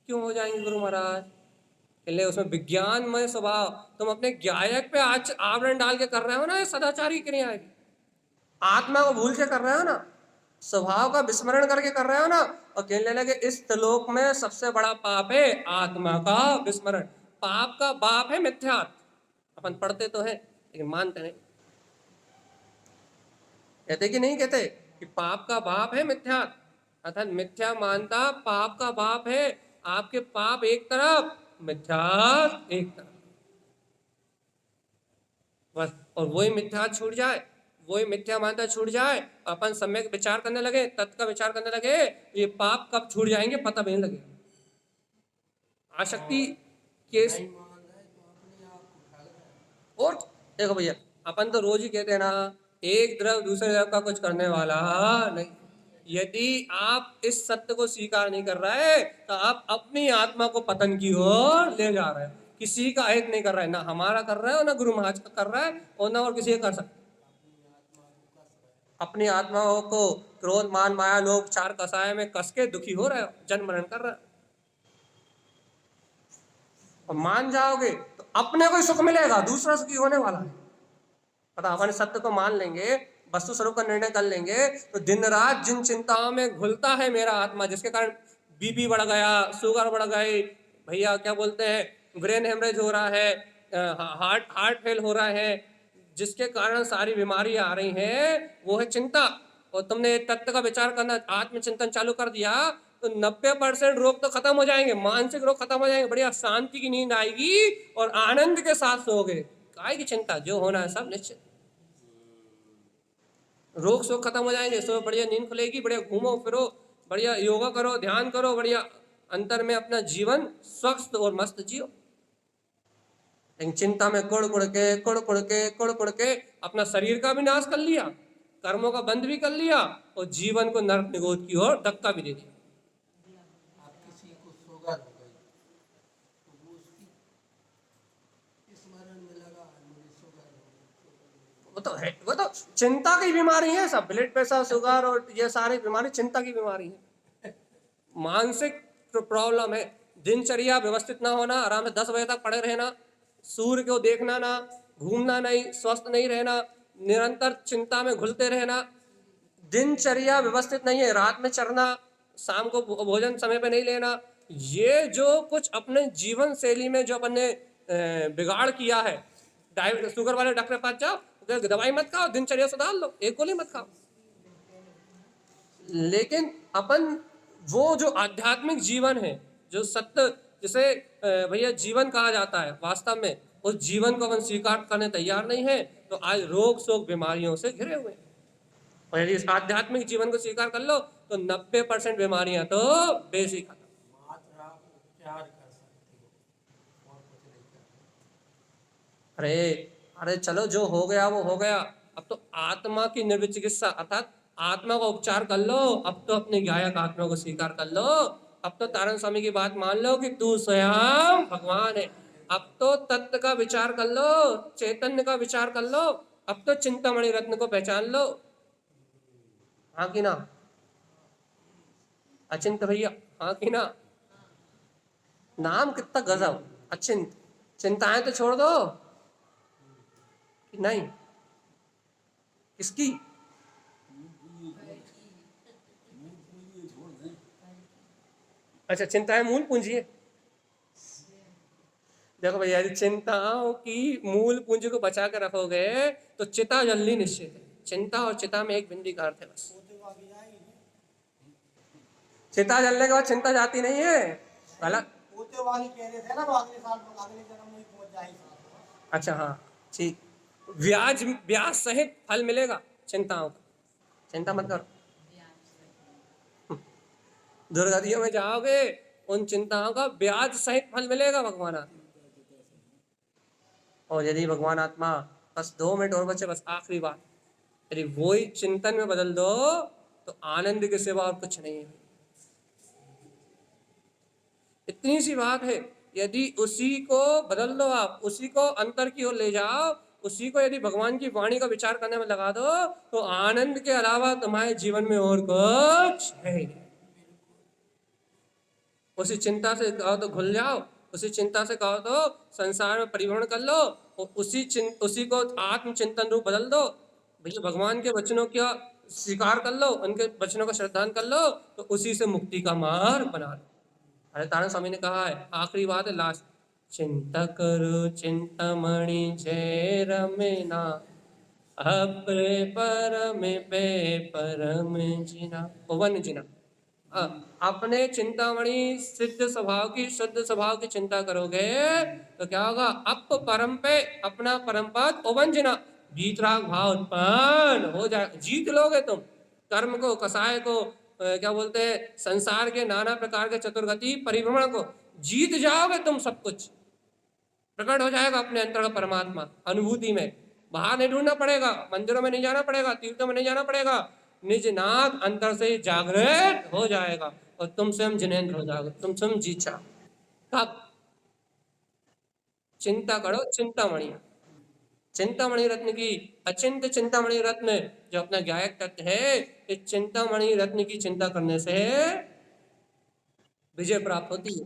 क्यों हो जाएंगे गुरु महाराज? इसलिए उसमें विज्ञानमय स्वभाव, तुम अपने ज्ञायक पे आज आवरण डाल के कर रहे हो ना ये सदाचारी क्रियाएं, आत्मा को भूल के कर रहे हो ना, स्वभाव का विस्मरण करके कर रहे हो ना, और कहने लगे इस त्रिलोक में सबसे बड़ा पाप है आत्मा का विस्मरण। पाप का बाप है मिथ्यात्व। अपन पढ़ते तो है लेकिन मानते नहीं। कहते कि नहीं कहते कि पाप का बाप है मिथ्यात्व, अर्थात मिथ्या मानता पाप का बाप है। आपके पाप एक तरफ, मिथ्यात्व एक तरफ, बस। और वही मिथ्या छूट जाए, वही मिथ्या मानता छूट जाए, अपन सम्यक विचार करने लगे, तत्व का विचार करने लगे, ये पाप कब छूट जाएंगे पता भी नहीं लगे। आसक्ति के नहीं मान रहे तो अपने आप को ठग रहे हैं। और देखो भैया, अपन तो रोज ही कहते हैं ना, एक द्रव दूसरे द्रव का कुछ करने वाला नहीं। यदि आप इस सत्य को स्वीकार नहीं कर रहे तो आप अपनी आत्मा को पतन की ओर ले जा रहे हैं। किसी का हित नहीं कर रहा है, ना हमारा कर रहा है और ना गुरु महाराज का कर रहा है और ना और किसी का कर सकता। अपनी आत्मा को क्रोध मान माया लोभ चार कसाय में कस के दुखी हो रहे हो, जन्म मरण कर रहे हो। और मान जाओगे तो अपने को ही सुख मिलेगा, दूसरा सुखी होने वाला है। पता, अपन सत्य को मान लेंगे, वस्तु स्वरूप का निर्णय कर लेंगे तो दिन रात जिन चिंताओं में घुलता है मेरा आत्मा, जिसके कारण बीपी बढ़ गया, शुगर बढ़ गई, भैया क्या बोलते हैं ब्रेन हेमरेज हो रहा है, हार्ट फेल हो रहा है, जिसके कारण सारी बीमारी आ रही हैं, वो है चिंता। और तुमने तत्व का विचार करना, आत्मचिंतन चालू कर दिया तो 90% रोग तो खत्म हो जाएंगे, मानसिक रोग खत्म हो जाएंगे, बढ़िया शांति की नींद आएगी और आनंद के साथ सोओगे। काय की चिंता, जो होना है सब निश्चित। रोग शोक खत्म हो जाएंगे, सो बढ़िया नींद खुलेगी, बढ़िया घूमो फिरो, बढ़िया योगा करो, ध्यान करो, बढ़िया अंतर में अपना जीवन स्वस्थ और मस्त जियो। लेकिन चिंता में कुड़ कुड़ के अपना शरीर का भी नाश कर लिया, कर्मों का बंद भी कर लिया और जीवन को नरक निगोद की ओर धक्का भी दे दिया। आप किसी को शुगर हो गई तो वो उसकी स्मरण में लगा मुझे शुगर हो गई। वो तो है, वो तो चिंता की बीमारी है सब, ब्लड प्रेशर शुगर और ये सारी बीमारी चिंता की बीमारी है, मानसिक प्रॉब्लम है। दिनचर्या व्यवस्थित ना होना, आराम से 10 बजे तक पड़े रहना, सूर्य को देखना ना, घूमना नहीं, स्वस्थ नहीं रहना, निरंतर चिंता में घुलते रहना, दिनचर्या व्यवस्थित नहीं है, रात में चरना, शाम को भोजन समय पे नहीं लेना, ये जो कुछ अपने जीवन शैली में जो अपन ने बिगाड़ किया है। शुगर वाले डॉक्टर के पास जाओ, दवाई मत खाओ, दिनचर्या सुधार लो, एक गोली मत खाओ। लेकिन अपन वो जो आध्यात्मिक जीवन है, जो सत्य जिसे भैया जीवन कहा जाता है, वास्तव में उस जीवन को अपन स्वीकार करने तैयार नहीं है तो आज रोग शोक बीमारियों से घिरे हुए हैं। और यदि इस आध्यात्मिक जीवन को स्वीकार कर लो तो 90% बीमारियां तो बेसिक खत्म। मात्र आप उपचार कर सकते हो और कुछ नहीं कर सकते। अरे चलो, जो हो गया वो हो गया। अब तो आत्मा की निर्विचिकित्सा अर्थात आत्मा का उपचार कर लो। अब तो अपने गायक आत्मा को स्वीकार कर लो। अब तो तारण स्वामी की बात मान लो कि तू स्वयं भगवान है। अब तो तत्व का विचार कर लो, चैतन्य का विचार कर लो। अब तो चिंतामणि रत्न को पहचान लो। हाँ कि ना अचिंत भैया? हाँ कि ना? नाम कितना गजब, अचिंत। चिंताएं तो छोड़ दो कि नहीं? किसकी? अच्छा, चिंताएं मूल पूंजी है। देखो भैया, यदि चिंताओं की मूल पूंजी को बचा कर रखोगे तो चिता जल्दी निश्चित है। चिंता और चिता में एक बिंदी का अर्थ है बस। चिता जलने के बाद चिंता जाती नहीं है। गलत। पोते वाली कह रहे थे ना, वो अगले साल अगले जन्म में पहुंच जाएगी। अच्छा हाँ ठीक, ब्याज सहित फल मिलेगा चिंताओं का। चिंता मत करो, दुर्गतियों में जाओगे उन चिंताओं का ब्याज सहित फल मिलेगा भगवान आत्मा। और यदि भगवान आत्मा बस 2 मिनट और बचे, बस आखिरी बात। यदि वही चिंतन में बदल दो तो आनंद के सिवा और कुछ नहीं है। इतनी सी बात है। यदि उसी को बदल दो, आप उसी को अंतर की ओर ले जाओ, उसी को यदि भगवान की वाणी का विचार करने में लगा दो, तो आनंद के अलावा तुम्हारे जीवन में और कुछ है ही नहीं। उसी चिंता से कहो तो घुल जाओ, उसी चिंता से कहो तो संसार में परिभ्रमण कर लो, और उसी को आत्मचिंतन रूप बदल दो। भैया भगवान के वचनों का स्वीकार कर लो, उनके वचनों का श्रद्धान कर लो, तो उसी से मुक्ति का मार्ग बना लो। अरे तारण स्वामी ने कहा है, आखिरी बात है, लास्ट, चिंता करो चिंतामणि जय रमेना, अपरे परम पे परम जिना, पवन जिना। अपने चिंतामणि सिद्ध स्वभाव की, शुद्ध स्वभाव की चिंता करोगे तो क्या होगा? अप परम पे, अपना परम पद, पवन जिना, वीतराग भाव उत्पन्न हो जाए, जीत लोगे तुम कर्म को, कसाय को, क्या बोलते हैं, संसार के नाना प्रकार के चतुर्गति परिभ्रमण को जीत जाओगे तुम। सब कुछ प्रकट हो जाएगा अपने अंतर का परमात्मा अनुभूति में। बाहर नहीं ढूंढना पड़ेगा, मंदिरों में नहीं जाना पड़ेगा, तीर्थों में नहीं जाना पड़ेगा, निज नाथ अंतर से जागृत हो जाएगा और तुम स्वयं जिनेंद्र हो जाओगे, तुम स्वयं जीचा। कब? चिंता करो चिंतामणि, चिंतामणि रत्न की, अचिंत चिंतामणि रत्न जो अपना गायक तत्व है, इस चिंतामणि रत्न की चिंता करने से विजय प्राप्त होती है।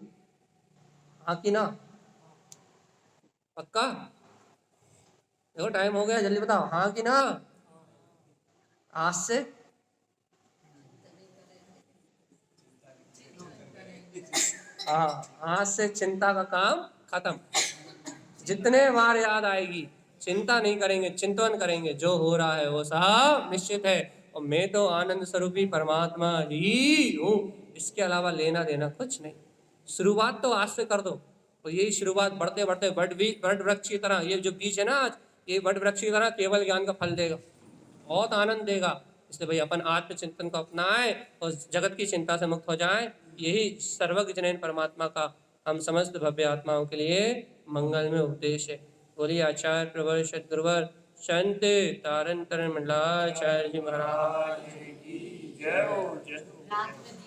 हाँ कि ना? पक्का? देखो टाइम हो गया, जल्दी बताओ, हाँ कि ना? आज से हाँ, आज से चिंता का काम खत्म। जितने बार याद आएगी चिंता नहीं करेंगे, चिंतन करेंगे, जो हो रहा है वो सब निश्चित है, और मैं तो आनंद स्वरूपी परमात्मा ही हूँ, इसके अलावा लेना देना कुछ नहीं। शुरुआत तो आज से कर दो, तो यही शुरुआत बढ़ते बढ़ते वट वृक्ष की तरह, ये जो बीज है ना आज, ये वट वृक्ष की तरह केवल ज्ञान का फल देगा, बहुत आनंद देगा। इसलिए भाई अपन आत्मचिंतन को अपनाएं और जगत की चिंता से मुक्त हो जाएं। यही सर्वज्ञ जनैन परमात्मा का हम समस्त भव्य आत्माओं के लिए मंगल में उपदेश है। बोलिए आचार्य प्रवर सदगुरुवर संत तारण तरण मंडलाचार्य जी महाराज की जय हो, जय हो।